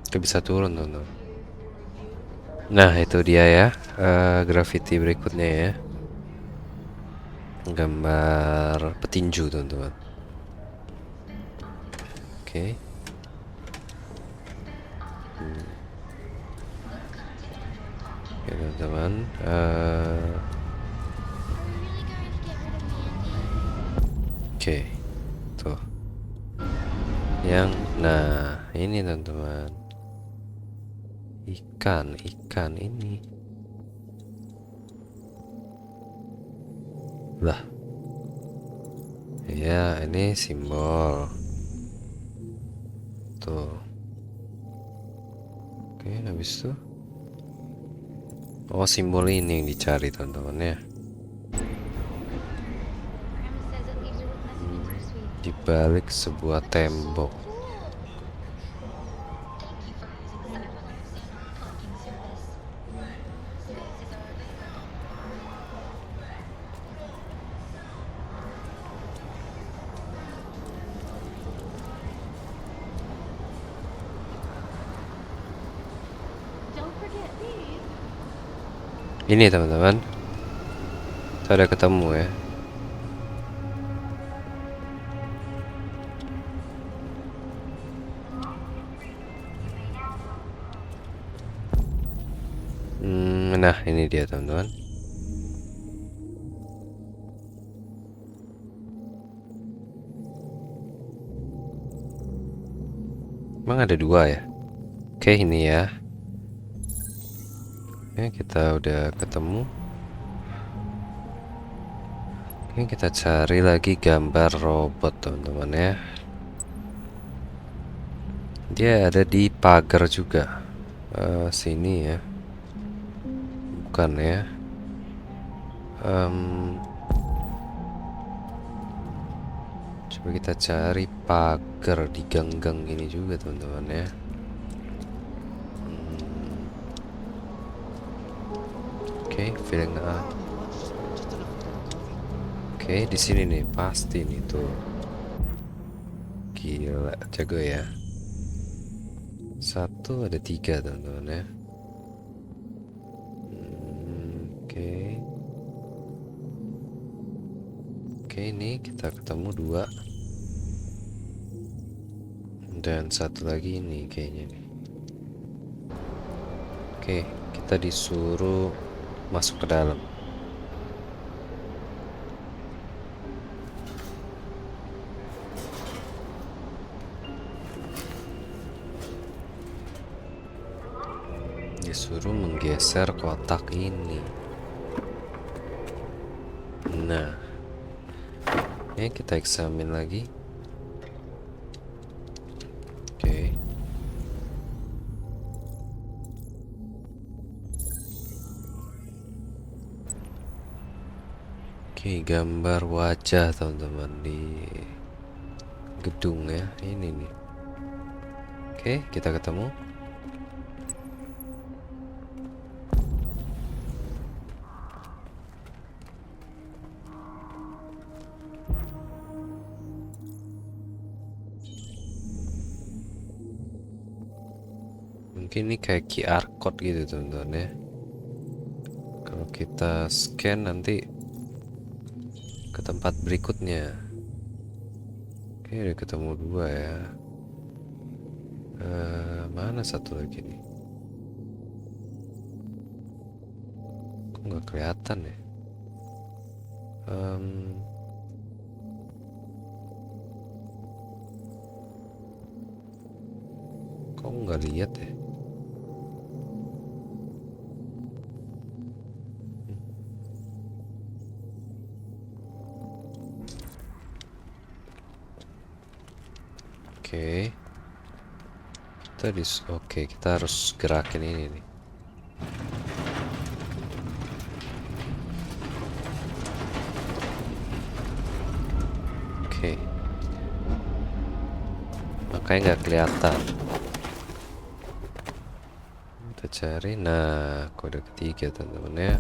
Kita bisa turun teman-teman. Nah itu dia ya, graffiti berikutnya ya. Gambar petinju teman-teman. Oke. Oke teman-teman, oke, tuh yang nah ini teman-teman, ikan ini lah ya, ini simbol tuh. Oke, habis itu oh simbol ini yang dicari teman-teman ya. Di balik sebuah tembok. Ini teman-teman, saya ketemu ya. Nah ini dia teman-teman. Emang ada 2 ya? Oke ini ya. Oke, kita udah ketemu. Oke, kita cari lagi gambar robot teman-teman ya. Dia ada di pagar juga. Sini ya. Bukan ya. Coba kita cari pagar di gang-gang ini juga teman-teman ya. Oke, feeling up. Oke, di sini nih pasti nih tuh. Gila, jago ya. 1 ada 3 teman-teman ya. Oke. Oke, ini kita ketemu 2. Dan 1 lagi ini kayaknya nih. Oke, kita disuruh masuk ke dalam. Disuruh menggeser kotak ini. Nah, ini kita eksamin lagi. Oke. Oke, gambar wajah teman-teman di gedung ya. Ini nih. Oke, kita ketemu. Mungkin ini kayak QR code gitu teman-teman ya. Kalau kita scan nanti ke tempat berikutnya. Oke, udah ketemu 2 ya. Mana 1 lagi nih? Kok nggak kelihatan ya? Kok nggak lihat ya? Oke. Oke, kita harus gerakin ini nih. Oke. Makanya nggak kelihatan. Kita cari. Nah, kode ketiga teman-teman ya.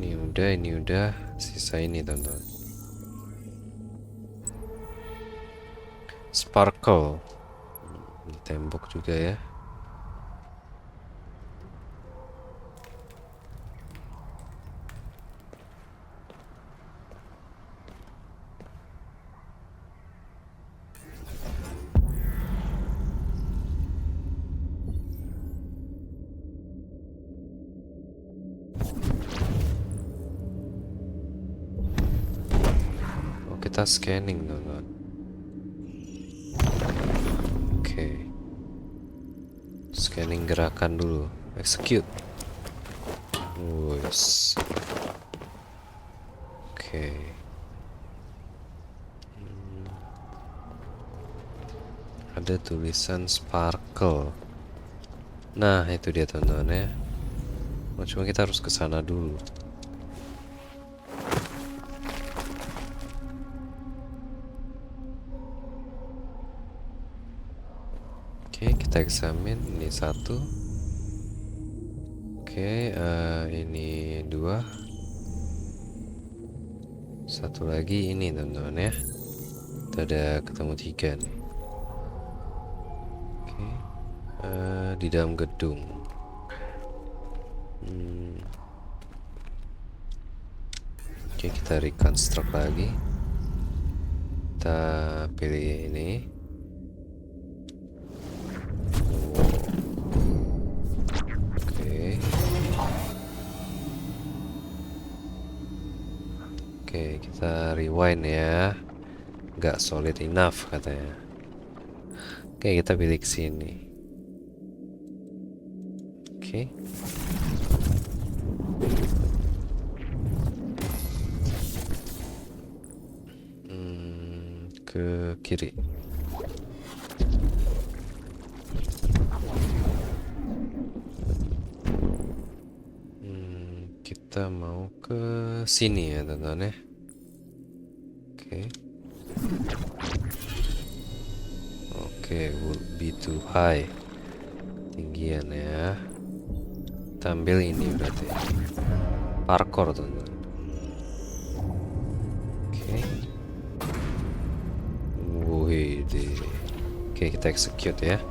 Ini udah. Sisa ini teman-teman. Sparkle. Di tembok juga ya. Oh, kita scanning teman-teman. Scanning gerakan dulu. Execute. Wes. Oke. Ada tulisan sparkle. Nah, itu dia teman-teman ya. Oh, cuma kita harus ke sana dulu. Oke, kita eksamin. Ini 1. Oke, ini 2. 1 lagi ini teman-teman ya. Kita ada ketemu 3 nih. Oke, di dalam gedung. Oke, kita reconstruct lagi. Kita pilih ini. Oke, kita rewind ya. Nggak solid enough katanya. Oke, kita pilih ke sini. Oke. Ke kiri. Kita mau ke sini ya teman-teman ya. Oke. Oke, would be too high. Tinggian ya. Kita ambil ini berarti. Parkour teman-teman. Oke. Wih, oke, kita execute ya.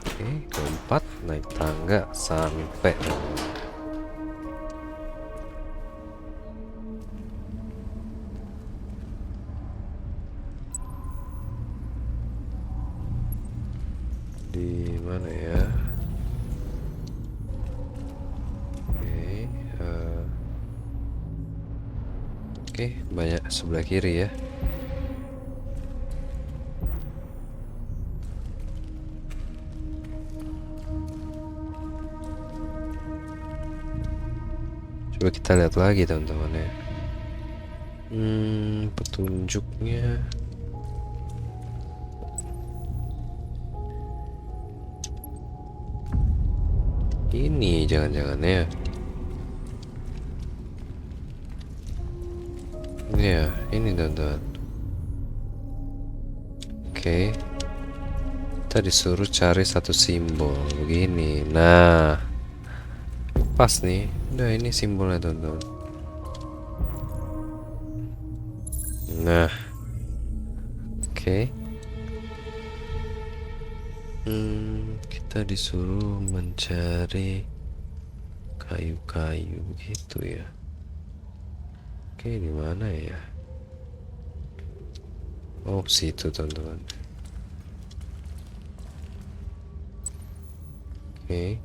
Oke, keempat naik tangga sampai di mana ya? Oke, banyak sebelah kiri ya. Coba kita lihat lagi teman-teman ya. Petunjuknya. Ini jangan-jangan ya. Ya, ini teman-teman. Oke. Kita disuruh cari satu simbol begini. Nah, pas nih. Udah, ini simbolnya teman-teman. Nah. Oke. Kita disuruh mencari kayu-kayu gitu ya. Oke, di mana ya? Oh, situ teman-teman. Oke.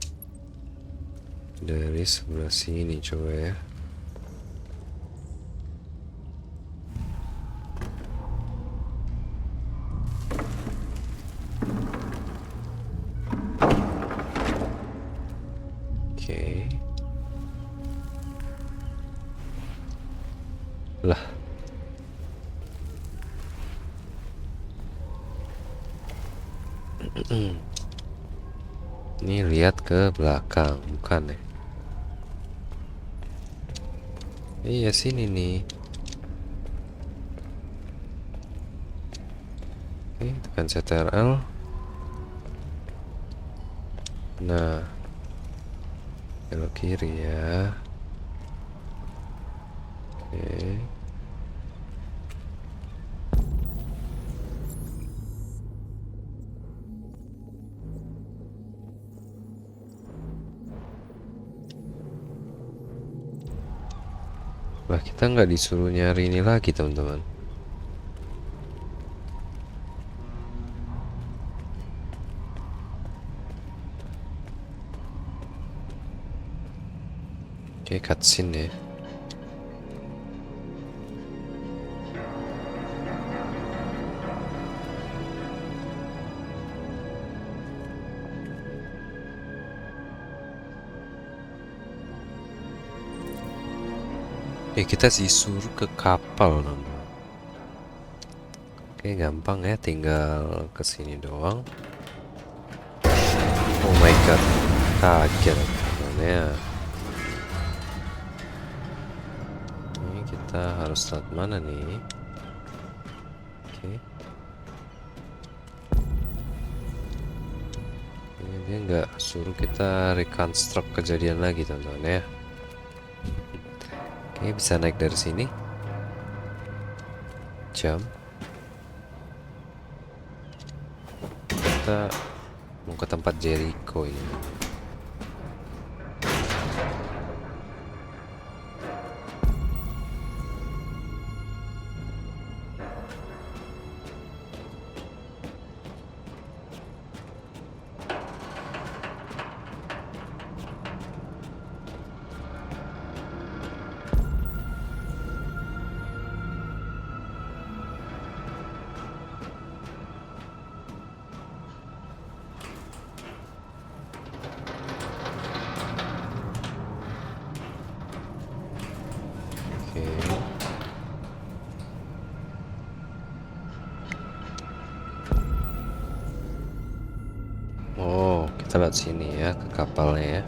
Dari sebelah sini coba ya. Oke. Lah. Ini lihat ke belakang, bukan ya? Iya, sini nih. Oke, tekan CTRL. Nah, belok kiri ya. Oke. Lah, kita nggak disuruh nyari ini lagi teman-teman. Oke, cutscene ya. Oke, kita disuruh ke kapal teman-teman. Oke, gampang ya, tinggal kesini doang. Oh my god, kaget teman-teman. Ini kita harus start mana nih? Oke. Ini dia nggak suruh kita reconstruct kejadian lagi teman-teman ya. Oke, bisa naik dari sini. Jump. Kita mau ke tempat Jericho ini. Oh, kita lihat sini ya, ke kapalnya ya.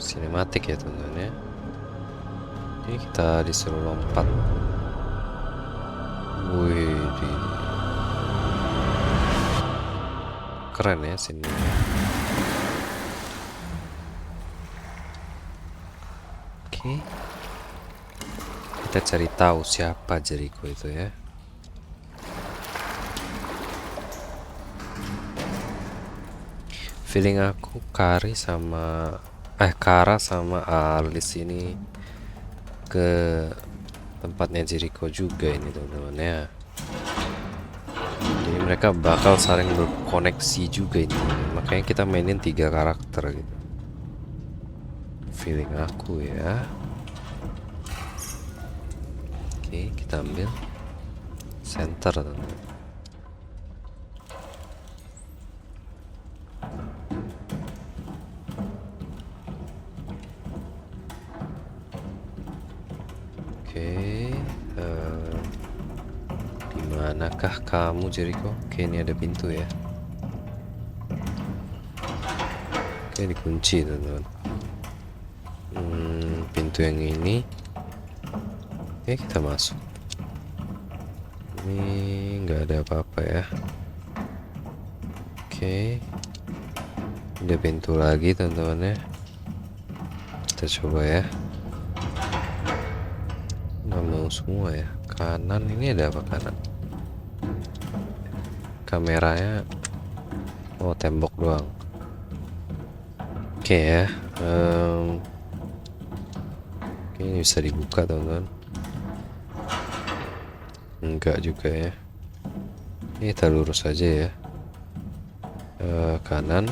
sinematik ya teman-teman ya. Ini kita disuruh lompat. Wih, keren ya sini. Oke, kita cari tahu siapa Jericho itu ya. Feeling aku Kara sama Alice ini ke tempatnya Jericho juga ini teman-teman ya. Jadi mereka bakal saling berkoneksi juga ini. Makanya kita mainin 3 karakter gitu. Feeling aku ya. Oke, kita ambil center teman-teman. Dimanakah kamu Jericho? Oke, ini ada pintu ya. Oke, dikunci teman-teman. Pintu yang ini. Oke, kita masuk. Ini nggak ada apa-apa ya. Oke, ada pintu lagi teman-teman ya. Kita coba ya. Nggak mau semua ya. Kanan ini ada apa kanan? Kameranya, oh tembok doang. Oke ya. Oke, ini bisa dibuka teman-teman. Enggak juga ya. Ini kita lurus aja ya. Kanan.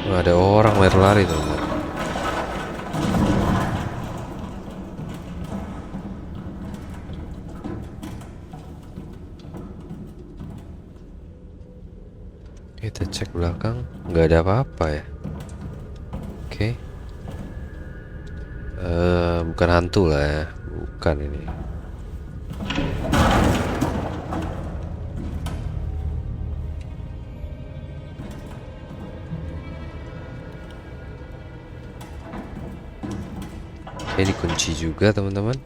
Oh, ada orang lari-lari teman-teman. Kita cek belakang, nggak ada apa-apa ya. Oke. Bukan hantu lah ya, bukan ini. Oke, dikunci juga teman-teman.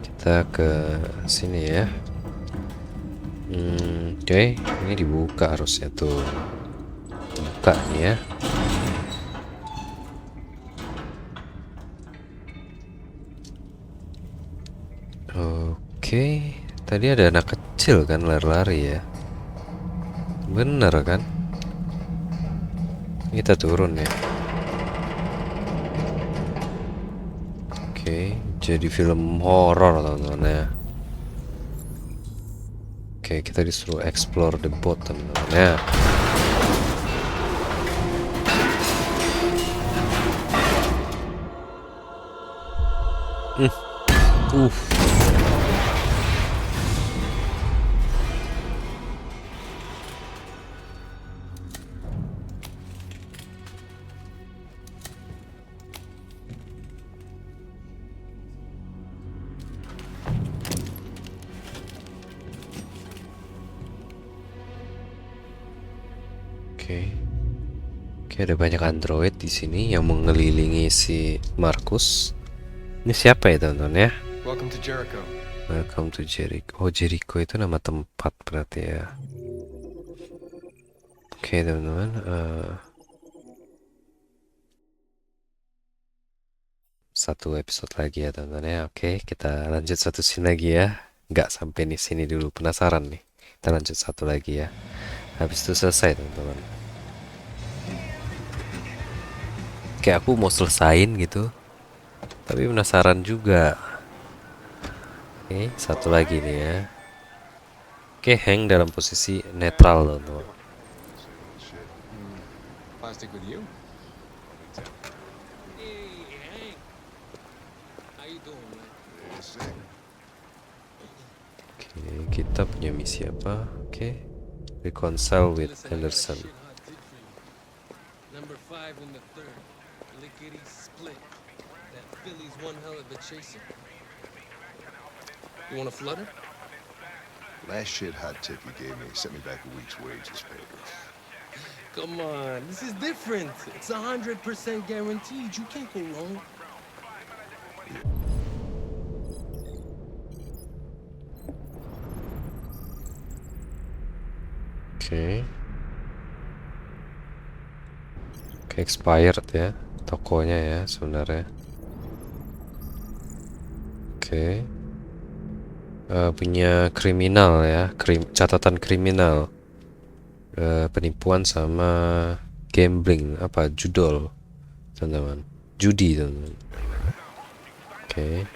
Kita ke sini ya. Oke, ini dibuka harusnya tuh. Buka nih ya. Oke, tadi ada anak kecil kan lari-lari ya. Bener kan? Kita turun ya. Oke, jadi film horor teman-teman ya. Oke, kita disuruh explore the boat teman-teman ya. Oke, ada banyak android di sini yang mengelilingi si Marcus. Ini siapa ya teman-teman ya? Welcome to Jericho. Welcome to Jericho. Oh, Jericho itu nama tempat berarti ya. Oke teman-teman. Satu episode lagi ya teman-teman ya. Oke, kita lanjut satu scene lagi ya. Nggak sampai di sini dulu, penasaran nih. Kita lanjut satu lagi ya. Habis itu selesai teman-teman. Kayak aku mau selesain gitu, tapi penasaran juga. Oke, satu lagi nih ya. Oke, Hank dalam posisi netral teman-teman. Plastic with you? Oke, kita punya misi apa? Oke, reconcile with Henderson. Number 5 in the third. Lickety split. That Philly's one hell of a chaser. You want a flutter? Last shit hot tip you gave me sent me back a week's wages, baby. Come on, this is different. It's 100% guaranteed. You can't go wrong. Oke. Expired ya tokonya ya sebenarnya. Oke. Punya kriminal ya, catatan kriminal, penipuan sama gambling, apa judol teman-teman, judi teman-teman. Oke.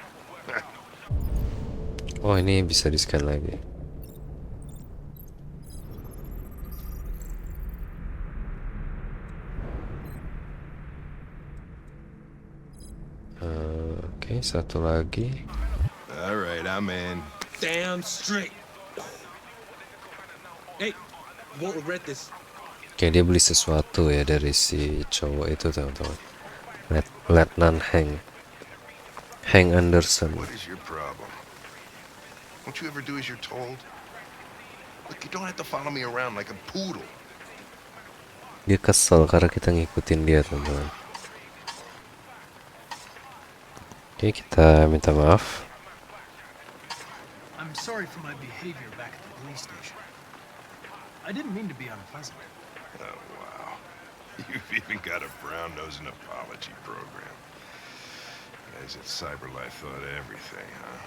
Oh ini bisa di scan lagi. Oke, satu lagi. Alright, I'm in. Damn straight. Hey, you won't regret this. Oke, dia beli sesuatu ya dari si cowok itu teman-teman. Lieutenant Hank Anderson. What is your problem? Won't you ever do as you're told? Look, you don't have to follow me around like a poodle. Dia kesel karena kita ngikutin dia teman-teman. Oke, kita minta maaf. I'm sorry for my behavior back at the police station. I didn't mean to be unpleasant. Oh, wow. You've even got a brown-nosing apology program. Guys at CyberLife thought of everything, huh?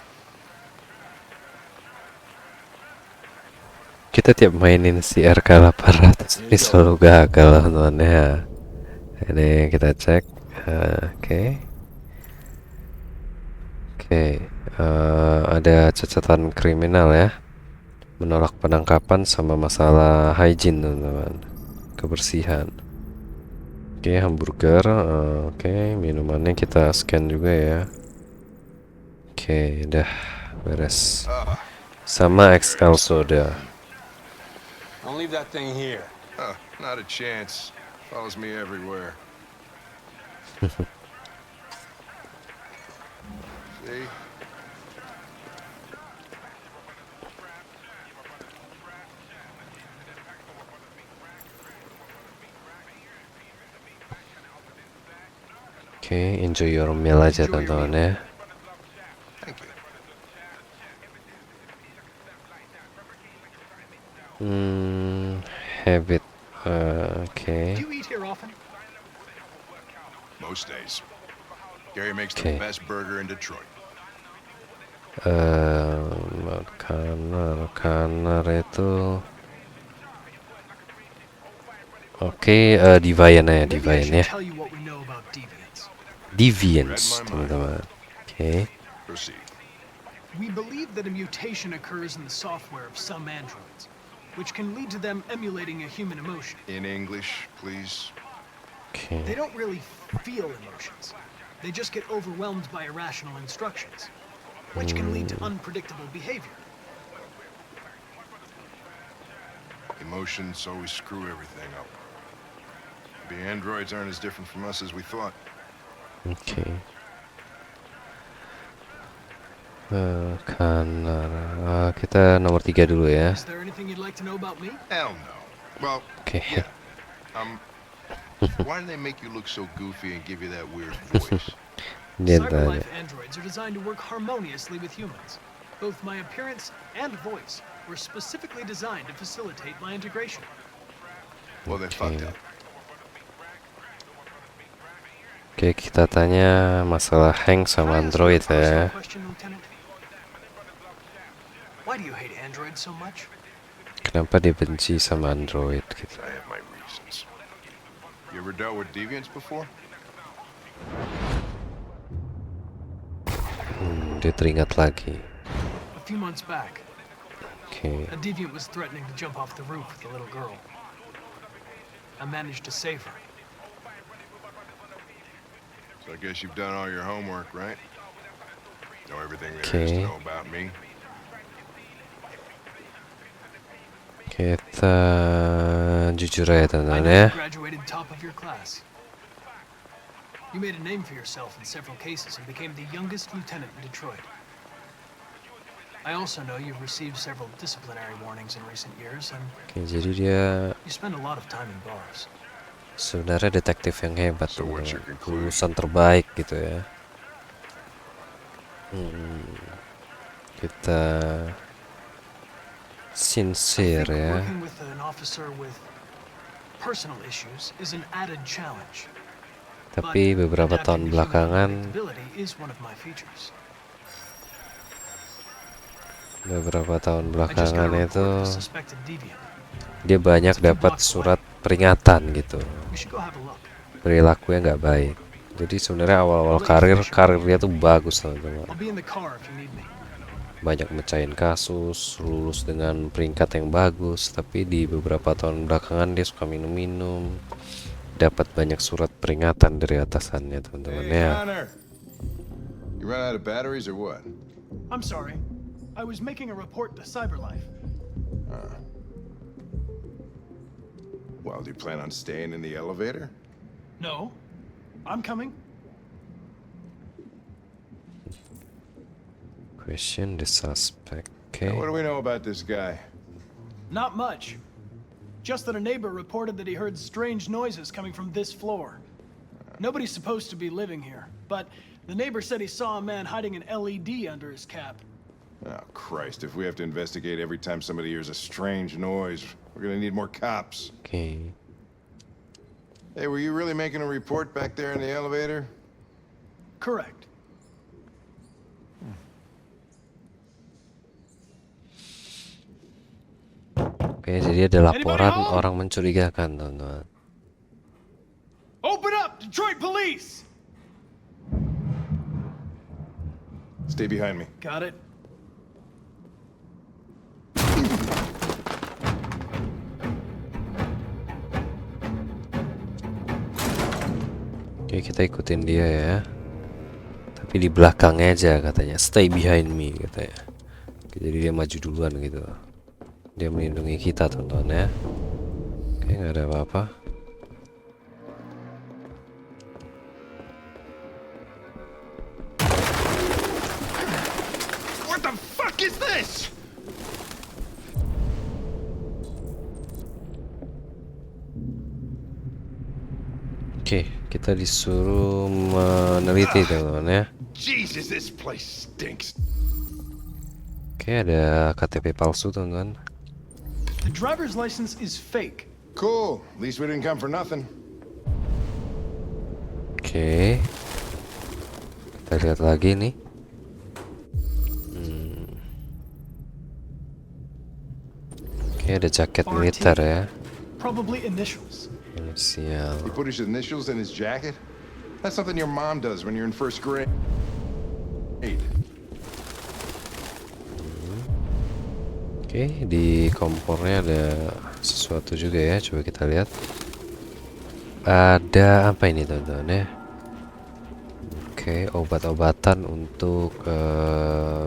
Kita tiap mainin si RK800 ini selalu gagal teman-teman ya. Ini kita cek. Oke. Ada catatan kriminal ya, menolak penangkapan sama masalah hygiene teman-teman, kebersihan. Oke, hamburger. Oke, minumannya kita scan juga ya. Oke, udah beres. Sama XL soda. Don't leave that thing here. Not a chance. Follows me everywhere. See? Oke, enjoy your meal aja teman-teman ya. Thank you. Habit. Oke. Do you eat here often? Most days. Gary makes Okay. the best burger in Detroit. Makanan itu. Oke, Deviant ya, Maybe I Deviant should ya. tell you what we know about deviants. Deviants, teman-teman. Oke. Proceed. We believe that a mutation occurs in the software of some androids, which can lead to them emulating a human emotion. In English, please. Oke. They don't really feel emotions. They just get overwhelmed by irrational instructions, which can lead to unpredictable behavior. Emotions always screw everything up. The androids aren't as different from us as we thought. Oke. Kita nomor 3 dulu ya. Is there anything you'd like to know about me? Hell no. Well, Oke. yeah. Why do they make you look so goofy and give you that weird voice? Dia tanya. CyberLife androids are designed to work harmoniously with humans. Both my appearance and voice were specifically designed to facilitate my integration. Well, they fucked up. Oke, kita tanya masalah Hank sama Android ya. Question, Lieutenant? Why do you hate androids so much? Kenapa dia benci sama Android gitu. I have my reasons. You ever dealt with deviants before? Dia teringat lagi. A few months back, Oke. a deviant was threatening to jump off the roof with a little girl. I managed to save her. So I guess you've done all your homework, right? Know everything there is to know about me? Kita jujur aja I teman-teman know ya. you graduated top of your class. You made a name for yourself in several cases and became the youngest lieutenant in Detroit. I also know you've received several disciplinary warnings in recent years, and Oke, jadi dia you spend a lot of time in bars. sebenarnya detektif yang hebat So what's your teman-teman. conclusion? Lulusan terbaik gitu ya. Kita sincere ya. Working with an officer with personal issues is an added challenge. Tapi beberapa tahun belakangan Predictability is one of my features. beberapa tahun I just got belakangan a itu report of a suspected deviant. dia banyak dapat surat peringatan gitu. We should go have a look. Perilakunya nggak baik. Jadi sebenarnya awal-awal karir dia tuh bagus teman-teman. I'll be in the car if you need me. Banyak mecahin kasus, lulus dengan peringkat yang bagus, tapi di beberapa tahun belakangan dia suka minum-minum, dapat banyak surat peringatan dari atasannya teman-teman ya. Connor! You run out of batteries or what? I'm sorry. I was making a report to CyberLife. Well, do you plan on staying in the elevator? No, I'm coming. Question the suspect. Now, Okay. what do we know about this guy? Not much. Just that a neighbor reported that he heard strange noises coming from this floor. Nobody's supposed to be living here, but the neighbor said he saw a man hiding an LED under his cap. Oh, Christ, if we have to investigate every time somebody hears a strange noise, we're gonna need more cops. Okay. Hey, were you really making a report back there in the elevator? Correct. Oke, jadi ada laporan orang mencurigakan teman-teman. Open up, Detroit Police! Stay behind me. Got it. Oke, kita ikutin dia ya. Tapi di belakangnya aja katanya. Stay behind me katanya. Oke, jadi dia maju duluan gitu. Dia melindungi kita teman-teman ya. Oke, nggak ada apa-apa. What the fuck is this? Oke, kita disuruh meneliti teman-teman ya. Jesus, this place stinks. Oke, ada KTP palsu teman-teman. The driver's license is fake. Cool. At least we didn't come for nothing. Oke, kita lihat lagi nih. Oke, ada jaket militer ya. Probably initials. Inisial. He put his initials in his jacket? That's something your mom does when you're in first grade. Oke, di kompornya ada sesuatu juga ya. Coba kita lihat. Ada apa ini teman-teman ya? Oke, obat-obatan untuk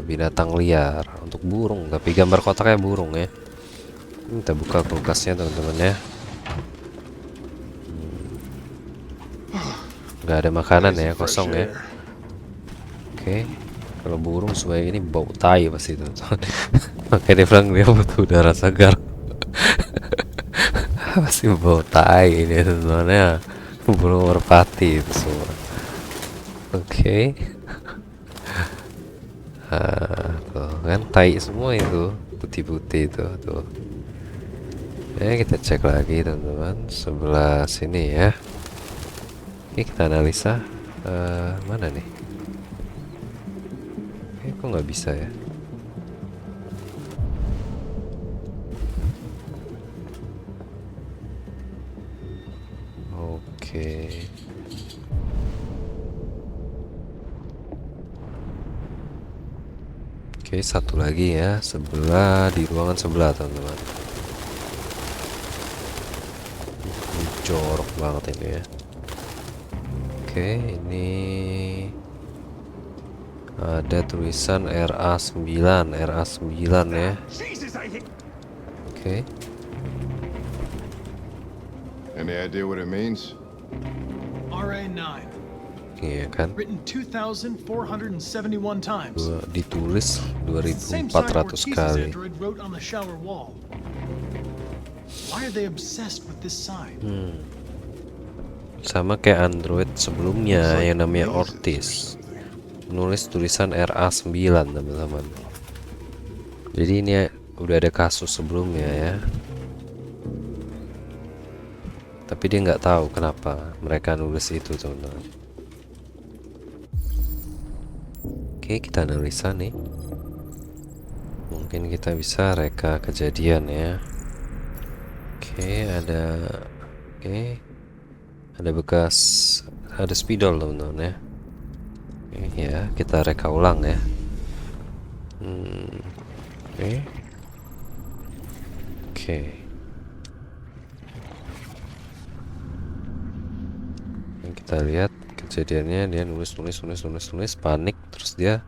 binatang liar, untuk burung. Tapi gambar kotaknya burung ya. Kita buka kulkasnya teman-teman ya. Nggak ada makanan ya, kosong ya. Oke, kalau burung supaya ini bau tai pasti teman-teman. Makanya dia bilang dia butuh udara segar. Pasti bau tai ini teman-teman ya. Burung merpati itu semua. Oke. Tuh kan tai semua itu, putih-putih itu tuh. Kita cek lagi teman-teman sebelah sini ya. Oke, kita analisa mana nih? Kok nggak bisa ya? Oke. Oke, satu lagi ya, sebelah di ruangan sebelah teman-teman. Jorok banget ini ya. Oke, ini ada tulisan RA9 ya. Oke. Any idea what it means? RA9. ya kan. Written 2,471 times. Ditulis Same side where 2400 Keith's kali. android wrote on the shower wall. Why are they obsessed with this sign? Sama kayak Android sebelumnya yang namanya Ortiz, menulis tulisan RA9 teman-teman. Jadi ini udah ada kasus sebelumnya ya, tapi dia nggak tahu kenapa mereka nulis itu teman-teman. Oke, kita analisa nih, mungkin kita bisa reka kejadian ya. Ada bekas, ada spidol teman-teman ya. Ya, kita reka ulang ya. Oke. Yang kita lihat kejadiannya, dia nulis panik, terus dia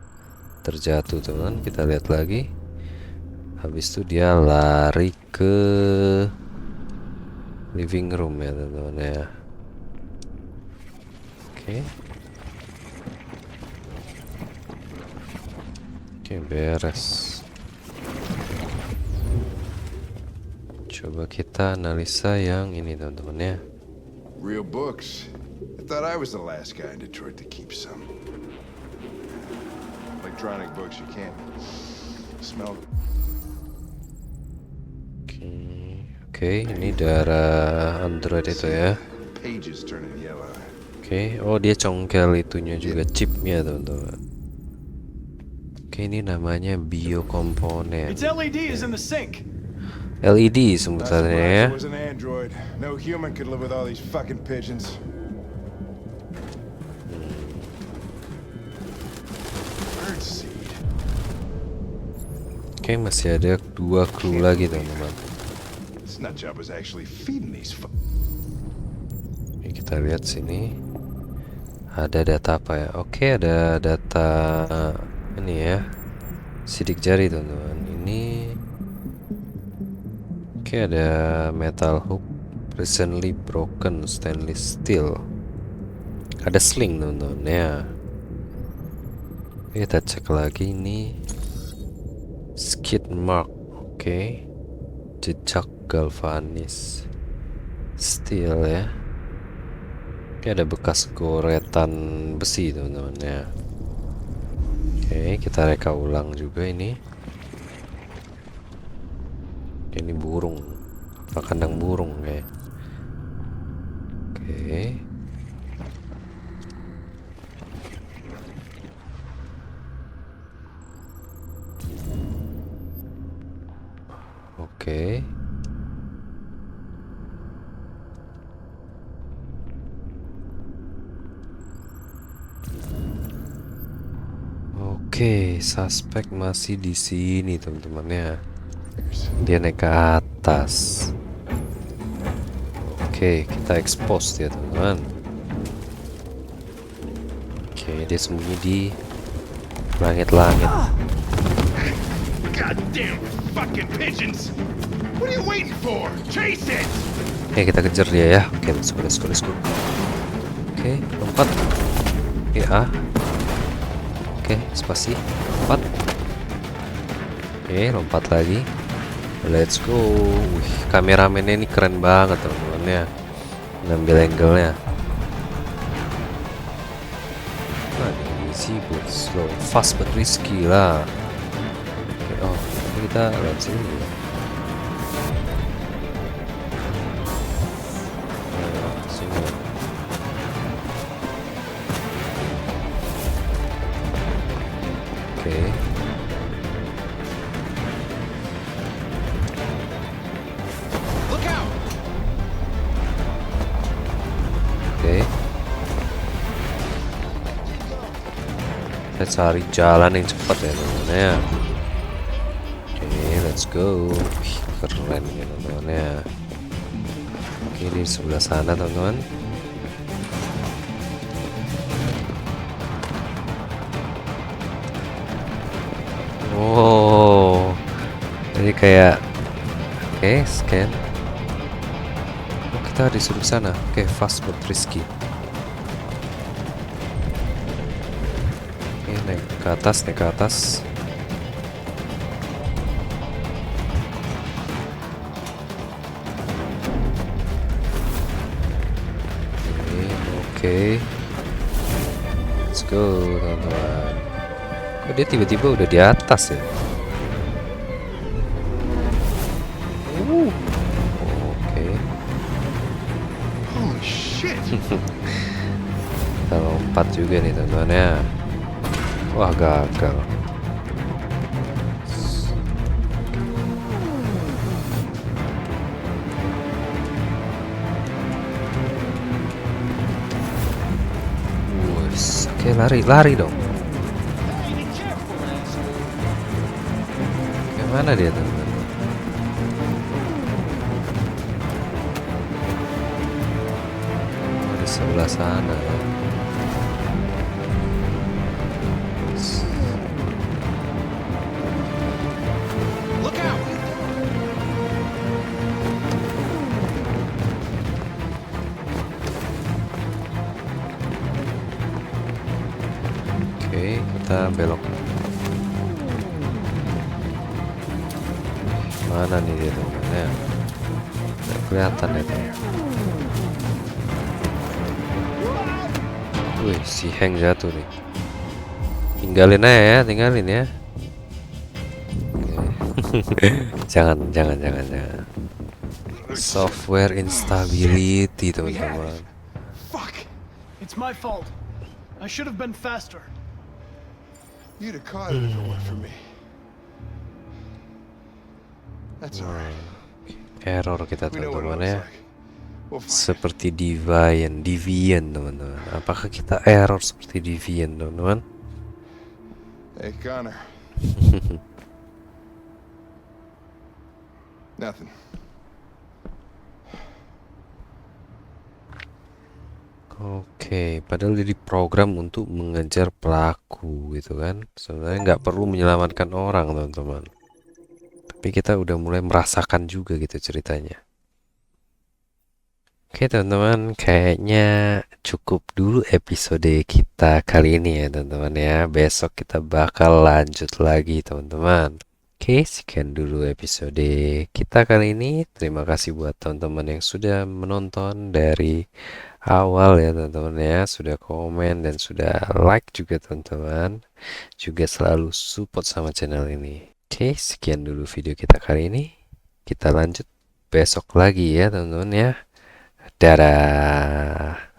terjatuh teman. Kita lihat lagi. Habis itu dia lari ke living room ya teman-teman ya. Oke, beres. Coba kita analisa yang ini teman-teman ya. Real books. I thought I was the last guy in Detroit to keep some. Electronic books you can't smell. Oke, ini darah Android itu ya. Pages turning yellow. Oke, oh dia congkel itunya juga, chipnya teman-teman. Oke, ini namanya biokomponen. Its LED is in the sink. LED sebutannya ya. It was an android. No human could live with all these fucking pigeons. Birdseed. Oke, masih ada 2 kru lagi teman-teman. This nut job was actually feeding these. Kita lihat sini. Ada data apa ya? Oke, ada data ini ya. Sidik jari teman-teman. Ini oke, ada metal hook, recently broken stainless steel. Ada sling teman-teman ya. Kita cek lagi ini. Skid mark. Oke. Jejak galvanis steel ya. Oke, ada bekas goretan besi teman-teman ya. Oke, kita reka ulang juga ini. Ini burung, apa kandang burung ya. Oke. Oke. Oke, suspek masih di sini teman-teman ya. Dia naik ke atas. Oke, kita expose dia teman-teman. Oke, dia sembunyi di langit-langit. Goddamn fucking pigeons! What are you waiting for? Chase it! Oke, kita kejar dia ya. Oke, let's go. Oke, lompat. Oke, A. Oke, spasi. Lompat. Oke, lompat lagi. Let's go. Wih, kameramennya ini keren banget teman-teman ya. Ngambil angle-nya. Nah, easy but slow, fast but risky lah. Oke, oh, kita lihat sini dulu. Sini. Oke. Oke. Kita cari jalan yang cepat ya teman-teman ya. Oke, let's go. Wih, keren ya teman-teman ya. Oke, di sebelah sana teman-teman. Oh, jadi kayak oke, scan. Oh, kita disuruh sana. Oke, fast but risky. ke atas, naik ke atas. Oke. Let's go, teman-teman. Kok dia tiba-tiba udah di atas ya? Oke. Holy shit! Kita lompat juga nih teman-teman ya. Wah, gagal. Oke, lari dong. Gimana dia teman-teman? Oh, di sebelah sana. Look out! Oke, kita belok. Mana nih dia teman-teman ya? Nggak kelihatan ya teman. Wih, si Hank jatuh nih. Tinggalin aja ya, tinggalin ya. Oke. jangan. Software instability teman-teman. Fuck! It's my fault. I should have been faster. You'd have caught it if it weren't for me. That's alright. Error kita We know what it teman-teman looks ya. like. We'll find Seperti Deviant teman-teman. Apakah kita error seperti Deviant teman-teman? Hey, Connor. Nothing. Oke, padahal jadi program untuk mengejar pelaku gitu kan. Sebenarnya nggak perlu menyelamatkan orang teman-teman. Tapi kita udah mulai merasakan juga gitu ceritanya. Oke teman-teman, kayaknya cukup dulu episode kita kali ini ya teman-teman ya. Besok kita bakal lanjut lagi teman-teman. Oke, sekian dulu episode kita kali ini. Terima kasih buat teman-teman yang sudah menonton dari awal ya teman-teman ya. Sudah komen dan sudah like juga teman-teman. Juga selalu support sama channel ini. Oke, sekian dulu video kita kali ini. Kita lanjut besok lagi ya teman-teman ya. Dadah.